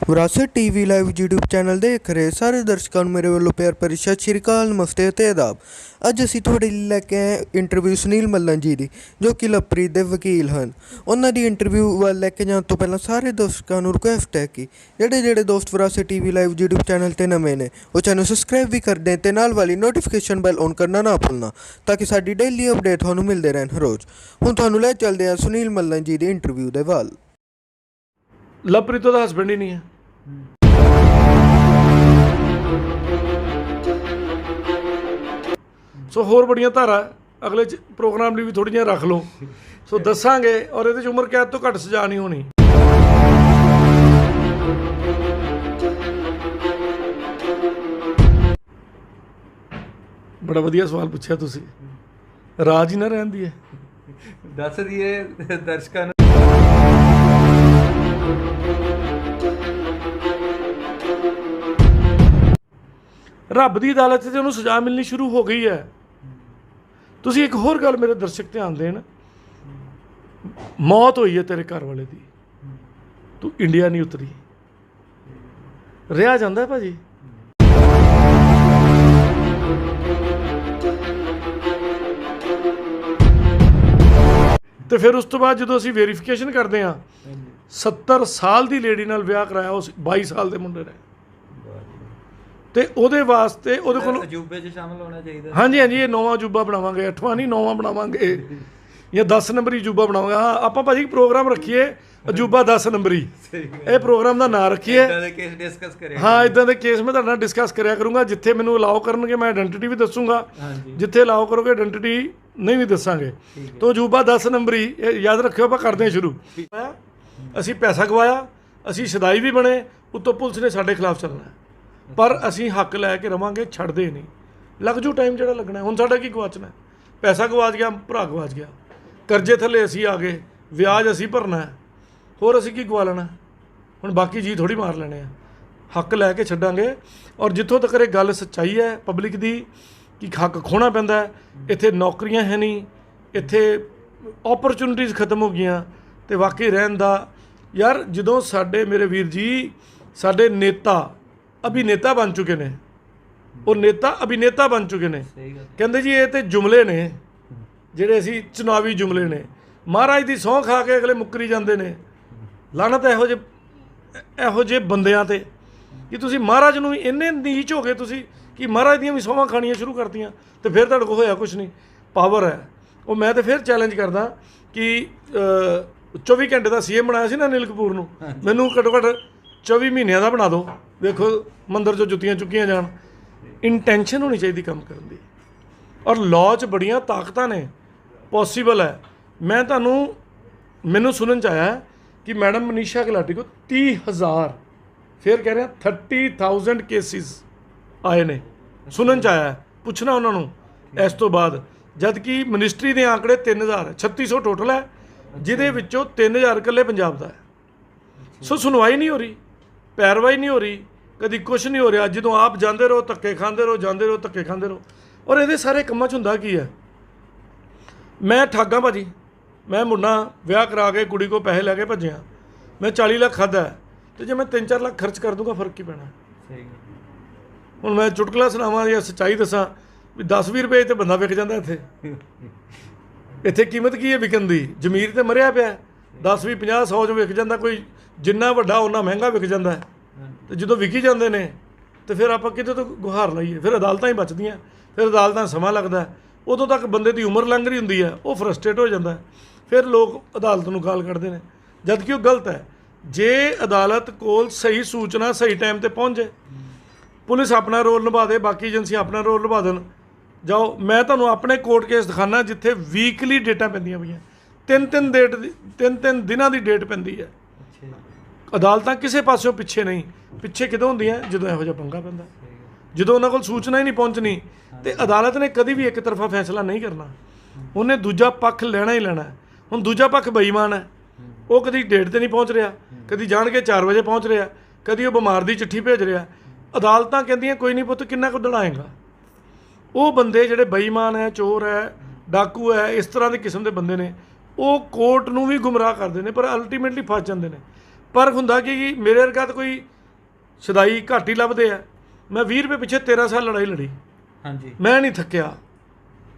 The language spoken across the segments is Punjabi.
ਵਿਰਾਸਤ ਟੀਵੀ ਲਾਈਵ YouTube ਚੈਨਲ ਦੇਖ ਰਹੇ ਸਾਰੇ ਦਰਸ਼ਕਾਂ ਨੂੰ ਮੇਰੇ ਵੱਲੋਂ ਪਿਆਰ ਭਰੀ ਸਤਿ ਸ਼੍ਰੀ ਅਕਾਲ, ਨਮਸਤੇ ਅਤੇ ਆਦਾਬ। ਅੱਜ ਅਸੀਂ ਤੁਹਾਡੇ ਲਈ ਲੈ ਕੇ ਆਏ ਇੰਟਰਵਿਊ ਸੁਨੀਲ ਮੱਲਨ ਜੀ ਦੀ, ਜੋ ਕਿ ਲਵਪ੍ਰੀਤ ਦੇ ਵਕੀਲ ਹਨ। ਉਹਨਾਂ ਦੀ ਇੰਟਰਵਿਊ ਵੱਲ ਲੈ ਕੇ ਜਾਣ ਤੋਂ ਪਹਿਲਾਂ ਸਾਰੇ ਦਰਸ਼ਕਾਂ ਨੂੰ ਰਿਕੁਐਸਟ ਹੈ ਕਿ ਜਿਹੜੇ ਦੋਸਤ ਵਿਰਾਸਤ ਟੀਵੀ ਲਾਈਵ YouTube ਚੈਨਲ 'ਤੇ ਨਵੇਂ ਨੇ ਉਹ ਚੈਨਲ ਸਬਸਕ੍ਰਾਈਬ ਵੀ ਕਰ ਦੇਣ ਅਤੇ ਨਾਲ ਵਾਲੀ ਨੋਟੀਫਿਕੇਸ਼ਨ ਬੈਲ ਔਨ ਕਰਨਾ ਨਾ ਭੁੱਲਣਾ, ਤਾਂ ਕਿ ਸਾਡੀ ਡੇਲੀ ਅਪਡੇਟ ਤੁਹਾਨੂੰ ਮਿਲਦੇ ਰਹਿਣ ਹਰ ਰੋਜ਼। ਹੁਣ ਤੁਹਾਨੂੰ ਲੈ ਚੱਲਦੇ ਹਾਂ ਸੁਨੀਲ ਮੱਲਨ ਜੀ ਦੀ ਇੰਟਰਵਿਊ ਦੇ ਵੱਲ। ਲਵਪ੍ਰੀਤ ਉਹਦਾ ਹਸਬੈਂਡ ਹੀ ਨਹੀਂ ਹੈ। ਸੋ ਹੋਰ ਬੜੀਆਂ ਧਾਰਾ ਅਗਲੇ ਪ੍ਰੋਗਰਾਮ ਲਈ ਵੀ ਥੋੜ੍ਹੀਆਂ ਜਿਹੀਆਂ ਰੱਖ ਲਓ। ਸੋ ਦੱਸਾਂਗੇ, ਔਰ ਇਹਦੇ 'ਚ ਉਮਰ ਕੈਦ ਤੋਂ ਘੱਟ ਸਜ਼ਾ ਨਹੀਂ ਹੋਣੀ। ਬੜਾ ਵਧੀਆ ਸਵਾਲ ਪੁੱਛਿਆ ਤੁਸੀਂ। ਰਾਜ ਹੀ ਨਾ ਰਹਿੰਦੀ ਹੈ, ਦੱਸ ਦਈਏ ਦਰਸ਼ਕਾਂ ਨੂੰ। ਰੱਬ ਦੀ ਅਦਾਲਤ 'ਚ ਉਹਨੂੰ ਸਜ਼ਾ ਮਿਲਣੀ ਸ਼ੁਰੂ ਹੋ ਗਈ ਹੈ। ਤੁਸੀਂ ਇੱਕ ਹੋਰ ਗੱਲ ਮੇਰੇ ਦਰਸ਼ਕ ਧਿਆਨ ਦੇਣ, ਮੌਤ ਹੋਈ ਹੈ ਤੇਰੇ ਘਰ ਵਾਲੇ ਦੀ, ਤੂੰ ਇੰਡੀਆ ਨਹੀਂ ਉਤਰੀ, ਰਿਹਾ ਜਾਂਦਾ ਭਾਜੀ। ਤੇ ਫਿਰ ਉਸ ਤੋਂ ਬਾਅਦ ਜਦੋਂ ਅਸੀਂ ਵੈਰੀਫਿਕੇਸ਼ਨ ਕਰਦੇ ਹਾਂ, 70 ਸਾਲ ਦੀ ਲੇਡੀ ਨਾਲ ਵਿਆਹ ਕਰਾਇਆ ਉਸ 22 ਸਾਲ ਦੇ ਮੁੰਡੇ ਨੇ, ਤੇ ਉਹਦੇ ਵਾਸਤੇ ਉਹਦੇ ਕੋਲ ਅਜੂਬੇ 'ਚ ਸ਼ਾਮਲ ਹੋਣਾ ਚਾਹੀਦਾ। ਹਾਂਜੀ, ਇਹ 9ਵਾਂ ਅਜੂਬਾ ਬਣਾਵਾਂਗੇ, 8ਵਾਂ ਨਹੀਂ 9ਵਾਂ ਬਣਾਵਾਂਗੇ, ਜਾਂ 10 ਨੰਬਰੀ ਅਜੂਬਾ ਬਣਾਵਾਂਗੇ। ਹਾਂ, ਆਪਾਂ ਭਾਜੀ ਪ੍ਰੋਗਰਾਮ ਰੱਖੀਏ ਅਜੂਬਾ 10 ਨੰਬਰੀ, ਇਹ ਪ੍ਰੋਗਰਾਮ ਦਾ ਨਾਂ ਰੱਖੀਏ। ਇਦਾਂ ਦੇ ਕੇਸ ਡਿਸਕਸ ਕਰਿਆ। ਹਾਂ, ਇਦਾਂ ਦੇ ਕੇਸ ਮੈਂ ਤੁਹਾਡੇ ਨਾਲ ਡਿਸਕਸ ਕਰਿਆ ਕਰੂੰਗਾ। ਜਿੱਥੇ ਮੈਨੂੰ ਅਲਾਓ ਕਰਨਗੇ ਮੈਂ ਆਇਡੈਂਟੀਟੀ ਵੀ ਦੱਸੂੰਗਾ, ਜਿੱਥੇ ਅਲਾਓ ਕਰੋਗੇ ਆਇਡੈਂਟੀਟੀ ਨਹੀਂ ਵੀ ਦੱਸਾਂਗੇ। ਤਾਂ ਅਜੂਬਾ 10 ਨੰਬਰੀ ਇਹ ਯਾਦ ਰੱਖਿਓ। ਆਪਾਂ ਕਰਦੇ ਹਾਂ ਸ਼ੁਰੂ। ਅਸੀਂ ਪੈਸਾ ਗਵਾਇਆ, ਅਸੀਂ ਸ਼ਦਾਈ ਵੀ ਬਣੇ, ਉੱਤੋਂ ਪੁਲਿਸ ਨੇ ਸਾਡੇ ਖਿਲਾਫ ਚੱਲਣਾ, ਪਰ ਅਸੀਂ ਹੱਕ ਲੈ ਕੇ ਰਵਾਂਗੇ, ਛੱਡਦੇ ਨਹੀਂ। ਲੱਗ ਜੂ ਟਾਈਮ ਜਿਹੜਾ ਲੱਗਣਾ। ਹੁਣ ਸਾਡਾ ਕੀ ਗਵਾਚਣਾ? ਪੈਸਾ ਗਵਾਚ ਗਿਆ, ਭਰਾ ਗਵਾਚ ਗਿਆ, ਕਰਜ਼ੇ ਥੱਲੇ ਅਸੀਂ ਆ ਗਏ, ਵਿਆਜ ਅਸੀਂ ਭਰਨਾ, ਹੋਰ ਅਸੀਂ ਕੀ ਗਵਾ ਲੈਣਾ? ਹੁਣ ਬਾਕੀ ਜੀ ਥੋੜ੍ਹੀ ਮਾਰ ਲੈਣੇ ਆ। ਹੱਕ ਲੈ ਕੇ ਛੱਡਾਂਗੇ। ਔਰ ਜਿੱਥੋਂ ਤੱਕ ਇਹ ਗੱਲ ਸੱਚਾਈ ਹੈ ਪਬਲਿਕ ਦੀ ਕਿ ਹੱਕ ਖੋਣਾ ਪੈਂਦਾ, ਇੱਥੇ ਨੌਕਰੀਆਂ ਹੈ ਨਹੀਂ, ਇੱਥੇ ਓਪਰਚੁਨਿਟੀਜ਼ ਖਤਮ ਹੋ ਗਈਆਂ, ਅਤੇ ਵਾਕਈ ਰਹਿਣ ਦਾ ਯਾਰ, ਜਦੋਂ ਸਾਡੇ ਮੇਰੇ ਵੀਰ ਜੀ ਸਾਡੇ ਨੇਤਾ ਅਭਿਨੇਤਾ ਬਣ ਚੁੱਕੇ ਨੇ, ਉਹ ਨੇਤਾ ਅਭਿਨੇਤਾ ਬਣ ਚੁੱਕੇ ਨੇ। ਕਹਿੰਦੇ ਜੀ ਇਹ ਤੇ ਜੁਮਲੇ ਨੇ ਜਿਹੜੇ ਅਸੀਂ ਚੁਣਾਵੀ ਜੁਮਲੇ ਨੇ, ਮਹਾਰਾਜ ਦੀ ਸਹੁੰ ਖਾ ਕੇ ਅਗਲੇ ਮੁੱਕਰੀ ਜਾਂਦੇ ਨੇ। ਲਾਹਨਤ ਇਹੋ ਜਿਹੇ ਬੰਦਿਆਂ 'ਤੇ ਕਿ ਤੁਸੀਂ ਮਹਾਰਾਜ ਨੂੰ ਵੀ ਇੰਨੇ ਨੀਚ ਹੋ ਗਏ ਤੁਸੀਂ ਕਿ ਮਹਾਰਾਜ ਦੀਆਂ ਵੀ ਸਹੁੰਆਂ ਖਾਣੀਆਂ ਸ਼ੁਰੂ ਕਰਤੀਆਂ, ਅਤੇ ਫਿਰ ਤੁਹਾਡੇ ਕੋਲ ਹੋਇਆ ਕੁਛ ਨਹੀਂ। ਪਾਵਰ ਹੈ ਉਹ। ਮੈਂ ਤਾਂ ਫਿਰ ਚੈਲੰਜ ਕਰਦਾ ਕਿ 24 ਘੰਟੇ ਦਾ CM ਬਣਾਇਆ ਸੀ ਨਾ ਅਨਿਲ ਕਪੂਰ ਨੂੰ, ਮੈਨੂੰ ਘੱਟੋ ਘੱਟ 24 ਮਹੀਨਿਆਂ ਦਾ ਬਣਾ ਦਿਓ। ਵੇਖੋ ਮੰਦਰ 'ਚੋਂ ਜੁੱਤੀਆਂ ਚੁੱਕੀਆਂ ਜਾਣ। ਇੰਟੈਂਸ਼ਨ ਹੋਣੀ ਚਾਹੀਦੀ ਕੰਮ ਕਰਨ ਦੀ, ਔਰ ਲਾਅ 'ਚ ਬੜੀਆਂ ਤਾਕਤਾਂ ਨੇ, ਪੋਸੀਬਲ ਹੈ। ਮੈਨੂੰ ਸੁਣਨ 'ਚ ਆਇਆ ਕਿ ਮੈਡਮ ਮਨੀਸ਼ਾ ਗੁਲਾਟੀ ਕੋਲ 30,000, ਫਿਰ ਕਹਿ ਰਿਹਾ 30,000 ਕੇਸਿਸ ਆਏ ਨੇ, ਸੁਣਨ 'ਚ ਆਇਆ। ਪੁੱਛਣਾ ਉਹਨਾਂ ਨੂੰ ਇਸ ਤੋਂ ਬਾਅਦ, ਜਦ ਕਿ ਮਿਨਿਸਟਰੀ ਦੇ ਆંકੜੇ 3,000 ਹੈ, 3600 ਟੋਟਲ ਹੈ, ਜਿਹਦੇ ਵਿੱਚੋਂ 3,000 ਇਕੱਲੇ ਪੰਜਾਬ ਦਾ ਹੈ। ਸੋ ਸੁਣਵਾਈ ਨਹੀਂ ਹੋ ਰਹੀ, ਪੈਰਵਾਈ ਨਹੀਂ ਹੋ ਰਹੀ, ਕਦੀ ਕੁਛ ਨਹੀਂ ਹੋ ਰਿਹਾ। ਜਦੋਂ ਆਪ ਜਾਂਦੇ ਰਹੋ ਧੱਕੇ ਖਾਂਦੇ ਰਹੋ, ਜਾਂਦੇ ਰਹੋ ਧੱਕੇ ਖਾਂਦੇ ਰਹੋ। ਔਰ ਇਹਦੇ ਸਾਰੇ ਕੰਮਾਂ 'ਚ ਹੁੰਦਾ ਕੀ ਹੈ? ਮੈਂ ਠੱਗਾਂ ਭਾਜੀ, ਮੈਂ ਮੁੰਡਾ ਵਿਆਹ ਕਰਾ ਕੇ ਕੁੜੀ ਕੋਲ ਪੈਸੇ ਲੈ ਕੇ ਭੱਜਿਆ, ਮੈਂ 40 ਲੱਖ ਖਾਧਾ, ਅਤੇ ਜੇ ਮੈਂ 3-4 ਲੱਖ ਖਰਚ ਕਰ ਦੂੰਗਾ ਫਰਕ ਕੀ ਪੈਣਾ? ਹੁਣ ਮੈਂ ਚੁਟਕਲਾ ਸੁਣਾਵਾਂ ਜਾਂ ਸੱਚਾਈ ਦੱਸਾਂ ਵੀ 10-20 ਰੁਪਏ 'ਤੇ ਬੰਦਾ ਵਿਕ ਜਾਂਦਾ। ਇੱਥੇ ਕੀਮਤ ਕੀ ਹੈ ਵਿਕਣ ਦੀ? ਜ਼ਮੀਰ ਤੇ ਮਰਿਆ ਪਿਆ। 10-20-50-100 'ਚ ਵਿਕ ਜਾਂਦਾ। ਕੋਈ ਜਿੰਨਾ ਵੱਡਾ ਓਨਾ ਮਹਿੰਗਾ ਵਿਕ ਜਾਂਦਾ ਹੈ। ਅਤੇ ਜਦੋਂ ਵਿਕੀ ਜਾਂਦੇ ਨੇ ਅਤੇ ਫਿਰ ਆਪਾਂ ਕਿਤੇ ਤੋਂ ਗੁਹਾਰ ਲਾਈਏ? ਫਿਰ ਅਦਾਲਤਾਂ ਹੀ ਬਚਦੀਆਂ, ਫਿਰ ਅਦਾਲਤਾਂ ਸਮਾਂ ਲੱਗਦਾ, ਉਦੋਂ ਤੱਕ ਬੰਦੇ ਦੀ ਉਮਰ ਲੰਘ ਰਹੀ ਹੁੰਦੀ ਹੈ, ਉਹ ਫਰਸਟ੍ਰੇਟ ਹੋ ਜਾਂਦਾ। ਫਿਰ ਲੋਕ ਅਦਾਲਤ ਨੂੰ ਗਾਲ ਕੱਢਦੇ ਨੇ, ਜਦ ਕਿ ਉਹ ਗਲਤ ਹੈ। ਜੇ ਅਦਾਲਤ ਕੋਲ ਸਹੀ ਸੂਚਨਾ ਸਹੀ ਟਾਈਮ 'ਤੇ ਪਹੁੰਚ ਜਾਏ, ਪੁਲਿਸ ਆਪਣਾ ਰੋਲ ਨਿਭਾ ਦੇ, ਬਾਕੀ ਏਜੰਸੀਆਂ ਆਪਣਾ ਰੋਲ ਨਿਭਾ ਦੇਣ। ਜਾਓ, ਮੈਂ ਤੁਹਾਨੂੰ ਆਪਣੇ ਕੋਰਟ ਕੇਸ ਦਿਖਾਉਣਾ ਜਿੱਥੇ ਵੀਕਲੀ ਡੇਟਾਂ ਪੈਂਦੀਆਂ ਪਈਆਂ, 3-3 ਦਿਨਾਂ ਦੀ ਡੇਟ ਪੈਂਦੀ ਹੈ। ਅਦਾਲਤਾਂ ਕਿਸੇ ਪਾਸਿਓਂ ਪਿੱਛੇ ਨਹੀਂ। ਪਿੱਛੇ ਕਿਦੋਂ ਹੁੰਦੀਆਂ? ਜਦੋਂ ਇਹੋ ਜਿਹਾ ਪੰਗਾ ਪੈਂਦਾ, ਜਦੋਂ ਉਹਨਾਂ ਕੋਲ ਸੂਚਨਾ ਹੀ ਨਹੀਂ ਪਹੁੰਚਣੀ। ਅਤੇ ਅਦਾਲਤ ਨੇ ਕਦੀ ਵੀ ਇੱਕ ਤਰਫਾ ਫੈਸਲਾ ਨਹੀਂ ਕਰਨਾ, ਉਹਨੇ ਦੂਜਾ ਪੱਖ ਲੈਣਾ ਹੀ ਲੈਣਾ। ਹੁਣ ਦੂਜਾ ਪੱਖ ਬੇਈਮਾਨ ਹੈ, ਉਹ ਕਦੀ ਡੇਟ 'ਤੇ ਨਹੀਂ ਪਹੁੰਚ ਰਿਹਾ, ਕਦੀ ਜਾਣ ਕੇ 4 ਵਜੇ ਪਹੁੰਚ ਰਿਹਾ, ਕਦੀ ਉਹ ਬਿਮਾਰ ਦੀ ਚਿੱਠੀ ਭੇਜ ਰਿਹਾ। ਅਦਾਲਤਾਂ ਕਹਿੰਦੀਆਂ ਕੋਈ ਨਹੀਂ ਪੁੱਤ, ਕਿੰਨਾ ਕੁ ਦੜਾਏਗਾ? ਉਹ ਬੰਦੇ ਜਿਹੜੇ ਬੇਈਮਾਨ ਹੈ, ਚੋਰ ਹੈ, ਡਾਕੂ ਹੈ, ਇਸ ਤਰ੍ਹਾਂ ਦੇ ਕਿਸਮ ਦੇ ਬੰਦੇ ਨੇ, ਉਹ ਕੋਰਟ ਨੂੰ ਵੀ ਗੁੰਮਰਾਹ ਕਰਦੇ ਨੇ, ਪਰ ਅਲਟੀਮੇਟਲੀ ਫਸ ਜਾਂਦੇ ਨੇ। ਪਰ ਹੁੰਦਾ ਕਿ ਮੇਰੇ ਵਰਗਾ ਤਾਂ ਕੋਈ ਸ਼ਦਾਈ ਘੱਟ ਹੀ ਲੱਭਦੇ ਆ। ਮੈਂ 20 ਰੁਪਏ ਪਿੱਛੇ 13 ਸਾਲ ਲੜਾਈ ਲੜੀ, ਹਾਂਜੀ ਮੈਂ ਨਹੀਂ ਥੱਕਿਆ,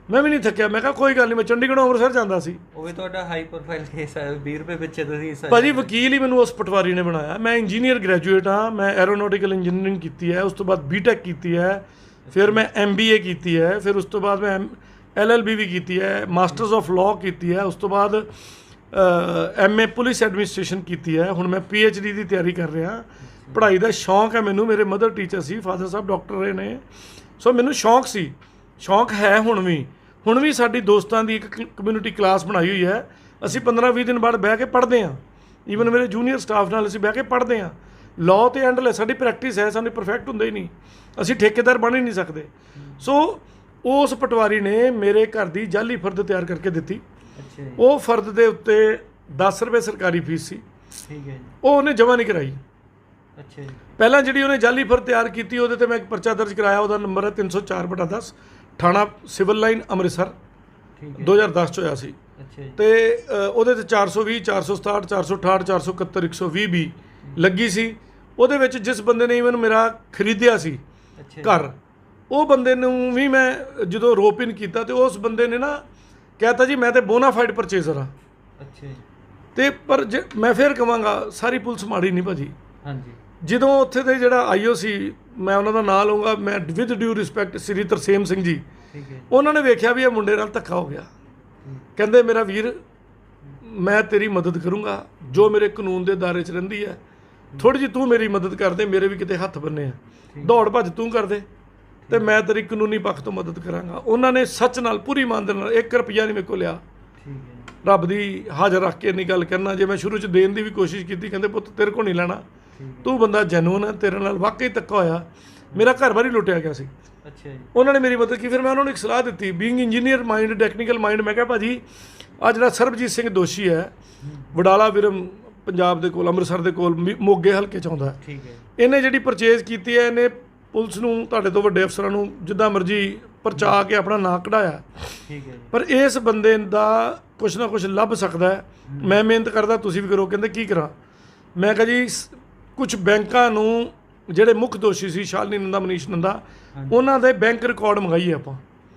ਮੈਂ ਵੀ ਨਹੀਂ ਥੱਕਿਆ। ਮੈਂ ਕਿਹਾ ਕੋਈ ਗੱਲ ਨਹੀਂ, ਮੈਂ ਚੰਡੀਗੜ੍ਹੋਂ ਅੰਮ੍ਰਿਤਸਰ ਜਾਂਦਾ ਸੀ। ਉਹ ਵੀ ਤੁਹਾਡਾ ਹਾਈ ਪ੍ਰੋਫਾਈਲ ਕੇਸ ਹੈ, 20 ਰੁਪਏ ਪਿੱਛੇ ਤੁਸੀਂ ਭਾਜੀ ਵਕੀਲ ਹੀ ਮੈਨੂੰ ਉਸ ਪਟਵਾਰੀ ਨੇ ਬਣਾਇਆ। ਮੈਂ ਇੰਜੀਨੀਅਰ ਗ੍ਰੈਜੂਏਟ ਹਾਂ, ਮੈਂ ਐਰੋਨੋਟਿਕਲ ਇੰਜੀਨੀਅਰਿੰਗ ਕੀਤੀ ਹੈ, ਉਸ ਤੋਂ ਬਾਅਦ ਬੀਟੈਕ ਕੀਤੀ ਹੈ, ਫਿਰ ਮੈਂ MBA ਕੀਤੀ ਹੈ, ਫਿਰ ਉਸ ਤੋਂ ਬਾਅਦ ਮੈਂ LLB ਵੀ ਕੀਤੀ ਹੈ, ਮਾਸਟਰਸ ਆਫ ਲਾਅ ਕੀਤੀ ਹੈ, ਉਸ ਤੋਂ ਬਾਅਦ MA ਪੁਲਿਸ ਐਡਮਿਨਿਸਟ੍ਰੇਸ਼ਨ ਕੀਤੀ ਹੈ। ਹੁਣ ਮੈਂ PhD ਦੀ ਤਿਆਰੀ ਕਰ ਰਿਹਾ। ਪੜ੍ਹਾਈ ਦਾ ਸ਼ੌਂਕ ਹੈ ਮੈਨੂੰ, ਮੇਰੇ ਮਦਰ ਟੀਚਰ ਸੀ, ਫਾਦਰ ਸਾਹਿਬ ਡਾਕਟਰ ਰਹੇ ਨੇ, ਸੋ ਮੈਨੂੰ ਸ਼ੌਂਕ ਸੀ, ਸ਼ੌਂਕ ਹੈ ਹੁਣ ਵੀ ਸਾਡੀ ਦੋਸਤਾਂ ਦੀ ਇੱਕ ਕਮਿਊਨਿਟੀ ਕਲਾਸ ਬਣਾਈ ਹੋਈ ਹੈ। ਅਸੀਂ 15-20 ਦਿਨ ਬਾਅਦ ਬਹਿ ਕੇ ਪੜ੍ਹਦੇ ਹਾਂ, ਈਵਨ ਮੇਰੇ ਜੂਨੀਅਰ ਸਟਾਫ ਨਾਲ ਅਸੀਂ ਬਹਿ ਕੇ ਪੜ੍ਹਦੇ ਹਾਂ। ਲਾਅ ਤੇ ਐਂਡਲੈਸ ਸਾਡੀ ਪ੍ਰੈਕਟਿਸ ਹੈ, ਸਾਨੂੰ ਪਰਫੈਕਟ ਹੁੰਦੇ ਹੀ ਨਹੀਂ, ਅਸੀਂ ਠੇਕੇਦਾਰ ਬਣ ਹੀ ਨਹੀਂ ਸਕਦੇ। ਸੋ ਉਸ ਪਟਵਾਰੀ ਨੇ ਮੇਰੇ ਘਰ ਦੀ ਜਾਲੀ ਫਰਦ ਤਿਆਰ ਕਰਕੇ ਦਿੱਤੀ। ਅੱਛਾ ਜੀ, ਉਹ ਫਰਦ ਦੇ ਉੱਤੇ 10 ਰੁਪਏ ਸਰਕਾਰੀ ਫੀਸ ਸੀ, ਠੀਕ ਹੈ ਜੀ, ਉਹ ਉਹਨੇ ਜਮ੍ਹਾਂ ਨਹੀਂ ਕਰਾਈ। ਅੱਛਾ ਜੀ, ਪਹਿਲਾਂ ਜਿਹੜੀ ਉਹਨੇ ਜਾਲੀ ਫਰਦ ਤਿਆਰ ਕੀਤੀ ਉਹਦੇ ਤੇ ਮੈਂ ਇੱਕ ਪਰਚਾ ਦਰਜ ਕਰਾਇਆ, ਉਹਦਾ ਨੰਬਰ ਹੈ 304/10, ਥਾਣਾ ਸਿਵਲ ਲਾਈਨ ਅੰਮ੍ਰਿਤਸਰ, ਠੀਕ ਹੈ, 2010 'ਚ ਹੋਇਆ ਸੀ। ਅੱਛਾ ਜੀ, ਤੇ ਉਹਦੇ ਤੇ 420, 467, 468, 471, 120 ਵੀ ਲੱਗੀ ਸੀ। ਉਹਦੇ ਵਿੱਚ ਜਿਸ ਬੰਦੇ ਨੇ ਇਵਨ ਮੇਰਾ ਖਰੀਦਿਆ ਸੀ ਅੱਛਾ ਜੀ, ਘਰ, ਉਹ ਬੰਦੇ ਨੂੰ ਵੀ ਮੈਂ ਜਦੋਂ ਰੋਪ ਇਨ ਕੀਤਾ ਤੇ ਉਸ ਬੰਦੇ ਨੇ ਨਾ ਕਹਿਤਾ ਜੀ ਮੈਂ ਤੇ ਬੋਨਾਫਾਈਡ ਪਰਚੇਜ਼ਰ ਹਾਂ। ਅੱਛਾ ਜੀ, ਤੇ ਪਰ ਜੇ ਮੈਂ ਫਿਰ ਕਹਾਂਗਾ ਸਾਰੀ ਪੁਲਿਸ ਮਾੜੀ ਨਹੀਂ ਭਾਜੀ। ਹਾਂਜੀ, ਜਦੋਂ ਉੱਥੇ ਦੇ ਜਿਹੜਾ IO ਸੀ, ਮੈਂ ਉਹਨਾਂ ਦਾ ਨਾਂ ਲਊਂਗਾ, ਮੈਂ ਵਿਦ ਡਿਊ ਰਿਸਪੈਕਟ ਸ੍ਰੀ ਤਰਸੇਮ ਸਿੰਘ ਜੀ, ਠੀਕ ਹੈ, ਉਹਨਾਂ ਨੇ ਵੇਖਿਆ ਵੀ ਇਹ ਮੁੰਡੇ ਨਾਲ ਧੱਕਾ ਹੋ ਗਿਆ। ਕਹਿੰਦੇ ਮੇਰਾ ਵੀਰ ਮੈਂ ਤੇਰੀ ਮਦਦ ਕਰੂੰਗਾ ਜੋ ਮੇਰੇ ਕਾਨੂੰਨ ਦੇ ਦਾਇਰੇ 'ਚ ਰਹਿੰਦੀ ਹੈ, ਥੋੜ੍ਹੀ ਜਿਹੀ ਤੂੰ ਮੇਰੀ ਮਦਦ ਕਰ ਦੇ, ਮੇਰੇ ਵੀ ਕਿਤੇ ਹੱਥ ਬੰਨੇ ਆ, ਦੌੜ ਭੱਜ ਤੂੰ ਕਰ ਦੇ ਤੇ ਮੈਂ ਤੇਰੀ ਕਾਨੂੰਨੀ ਪੱਖ ਤੋਂ ਮਦਦ ਕਰਾਂਗਾ। ਉਹਨਾਂ ਨੇ ਸੱਚ ਨਾਲ ਪੂਰੀ ਇਮਾਨਦਾਰੀ ਨਾਲ 1 ਰੁਪਈਆ ਨਹੀਂ ਮੇਰੇ ਕੋਲ ਲਿਆ। ਠੀਕ ਹੈ, ਰੱਬ ਦੀ ਹਾਜ਼ਰ ਰੱਖ ਕੇ ਇੰਨੀ ਗੱਲ ਕਰਨਾ, ਜੇ ਮੈਂ ਸ਼ੁਰੂ 'ਚ ਦੇਣ ਦੀ ਵੀ ਕੋਸ਼ਿਸ਼ ਕੀਤੀ, ਕਹਿੰਦੇ ਪੁੱਤ ਤੇਰੇ ਕੋਲ ਨਹੀਂ ਲੈਣਾ, ਤੂੰ ਬੰਦਾ ਜੈਨੂਨ ਹੈ, ਤੇਰੇ ਨਾਲ ਵਾਕਈ ਧੱਕਾ ਹੋਇਆ। ਮੇਰਾ ਘਰ ਬਾਰ ਹੀ ਲੁੱਟਿਆ ਗਿਆ ਸੀ। ਅੱਛਾ ਜੀ, ਉਹਨਾਂ ਨੇ ਮੇਰੀ ਮਦਦ ਕੀਤੀ। ਫਿਰ ਮੈਂ ਉਹਨਾਂ ਨੂੰ ਇੱਕ ਸਲਾਹ ਦਿੱਤੀ, being engineer mind, technical mind, ਮੈਂ ਕਿਹਾ ਭਾਜੀ ਆਹ ਜਿਹੜਾ ਸਰਬਜੀਤ ਸਿੰਘ ਦੋਸ਼ੀ ਹੈ, ਵਡਾਲਾ ਵਿਰਮ ਪੰਜਾਬ ਦੇ ਕੋਲ, ਅੰਮ੍ਰਿਤਸਰ ਦੇ ਕੋਲ, ਮੋਗੇ ਹਲਕੇ 'ਚ ਆਉਂਦਾ, ਠੀਕ ਹੈ, ਇਹਨੇ ਜਿਹੜੀ ਪਰਚੇਜ਼ ਕੀਤੀ ਹੈ, ਇਹਨੇ ਪੁਲਿਸ ਨੂੰ, ਤੁਹਾਡੇ ਤੋਂ ਵੱਡੇ ਅਫਸਰਾਂ ਨੂੰ ਜਿੱਦਾਂ ਮਰਜ਼ੀ ਪਰਚਾ ਕੇ ਆਪਣਾ ਨਾਂ ਕਢਾਇਆ, ਠੀਕ ਹੈ ਜੀ, ਪਰ ਇਸ ਬੰਦੇ ਦਾ ਕੁਛ ਨਾ ਕੁਛ ਲੱਭ ਸਕਦਾ ਹੈ। ਮੈਂ ਮਿਹਨਤ ਕਰਦਾ, ਤੁਸੀਂ ਵੀ ਕਰੋ। ਕਹਿੰਦੇ ਕੀ ਕਰਾਂ? ਮੈਂ ਕਿਹਾ ਜੀ ਕੁਝ ਬੈਂਕਾਂ ਨੂੰ ਜਿਹੜੇ ਮੁੱਖ ਦੋਸ਼ੀ ਸੀ, ਸ਼ਾਲਿਨੀ ਨੰਦਾ, ਮਨੀਸ਼ ਨੰਦਾ, ਉਹਨਾਂ ਦੇ ਬੈਂਕ ਰਿਕਾਰਡ ਮੰਗਾਈਏ ਆਪਾਂ।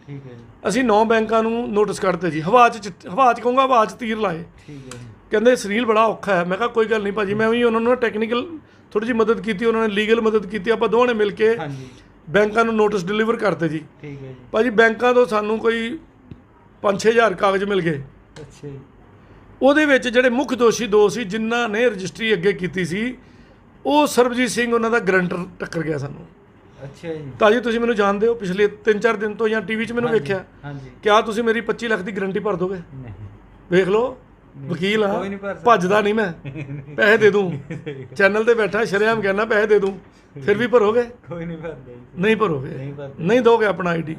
ਠੀਕ ਹੈ ਜੀ, ਅਸੀਂ 9 ਬੈਂਕਾਂ ਨੂੰ ਨੋਟਿਸ ਕੱਢਤੇ ਜੀ, ਹਵਾ 'ਚ ਕਹੂੰਗਾ, ਹਵਾ 'ਚ ਤੀਰ ਲਾਏ। ਠੀਕ ਹੈ ਜੀ, ਕਹਿੰਦੇ ਸੁਨੀਲ ਬੜਾ ਔਖਾ ਹੈ। ਮੈਂ ਕਿਹਾ ਕੋਈ ਗੱਲ ਨਹੀਂ ਭਾਜੀ, ਮੈਂ ਵੀ ਉਹਨਾਂ ਨੂੰ ਟੈਕਨੀਕਲ ਥੋੜ੍ਹੀ ਜਿਹੀ ਮਦਦ ਕੀਤੀ, ਉਹਨਾਂ ਨੇ ਲੀਗਲ ਮਦਦ ਕੀਤੀ, ਆਪਾਂ ਦੋਵਾਂ ਨੇ ਮਿਲ ਕੇ ਹਾਂਜੀ, ਬੈਂਕਾਂ ਨੂੰ ਨੋਟਿਸ ਡਿਲੀਵਰ ਕਰਤੇ ਜੀ। ਠੀਕ ਹੈ ਜੀ, ਭਾਜੀ ਬੈਂਕਾਂ ਤੋਂ ਸਾਨੂੰ ਕੋਈ 5-6 ਹਜ਼ਾਰ ਕਾਗਜ਼ ਮਿਲ ਗਏ। ਅੱਛਾ ਜੀ, ਉਹਦੇ ਵਿੱਚ ਜਿਹੜੇ ਮੁੱਖ ਦੋਸ਼ੀ 2 ਸੀ ਜਿਨ੍ਹਾਂ ਨੇ ਰਜਿਸਟਰੀ ਅੱਗੇ ਕੀਤੀ ਸੀ, ਉਹ ਸਰਬਜੀਤ ਸਿੰਘ ਉਹਨਾਂ ਦਾ ਗਰੰਟਰ ਟੱਕਰ ਗਿਆ ਸਾਨੂੰ। ਅੱਛਾ ਜੀ, ਤਾਂ ਜੀ ਤੁਸੀਂ ਮੈਨੂੰ ਜਾਣਦੇ ਹੋ, ਪਿਛਲੇ 3-4 ਦਿਨ ਤੋਂ ਜਾਂ TV 'ਚ ਮੈਨੂੰ ਵੇਖਿਆ, ਹਾਂਜੀ, ਕਿਆ ਤੁਸੀਂ ਮੇਰੀ 25 ਲੱਖ ਦੀ ਗਰੰਟੀ ਭਰ ਦੋਗੇ? ਨਹੀਂ, ਵੇਖ ਲਓ, ਵਕੀਲ ਕੋਈ ਨਹੀਂ ਭਰ ਹਾਂ, ਸਕਦਾ। ਭੱਜਦਾ ਨਹੀਂ ਮੈਂ, ਪੈਸੇ ਦੇ ਦੂੰ, ਚੈਨਲ ਤੇ ਬੈਠਾ ਸ਼ਰੇਆਮ ਕਹਿਣਾ ਪੈਸੇ ਦੇ ਦੂੰ, ਫਿਰ ਵੀ ਭਰੋਗੇ? ਕੋਈ ਨਹੀਂ ਭਰਦਾ ਜੀ, ਨਹੀਂ ਭਰੋਗੇ, ਨਹੀਂ ਭਰਦੇ। ਨਹੀਂ ਦੋਗੇ ਆਪਣਾ ID।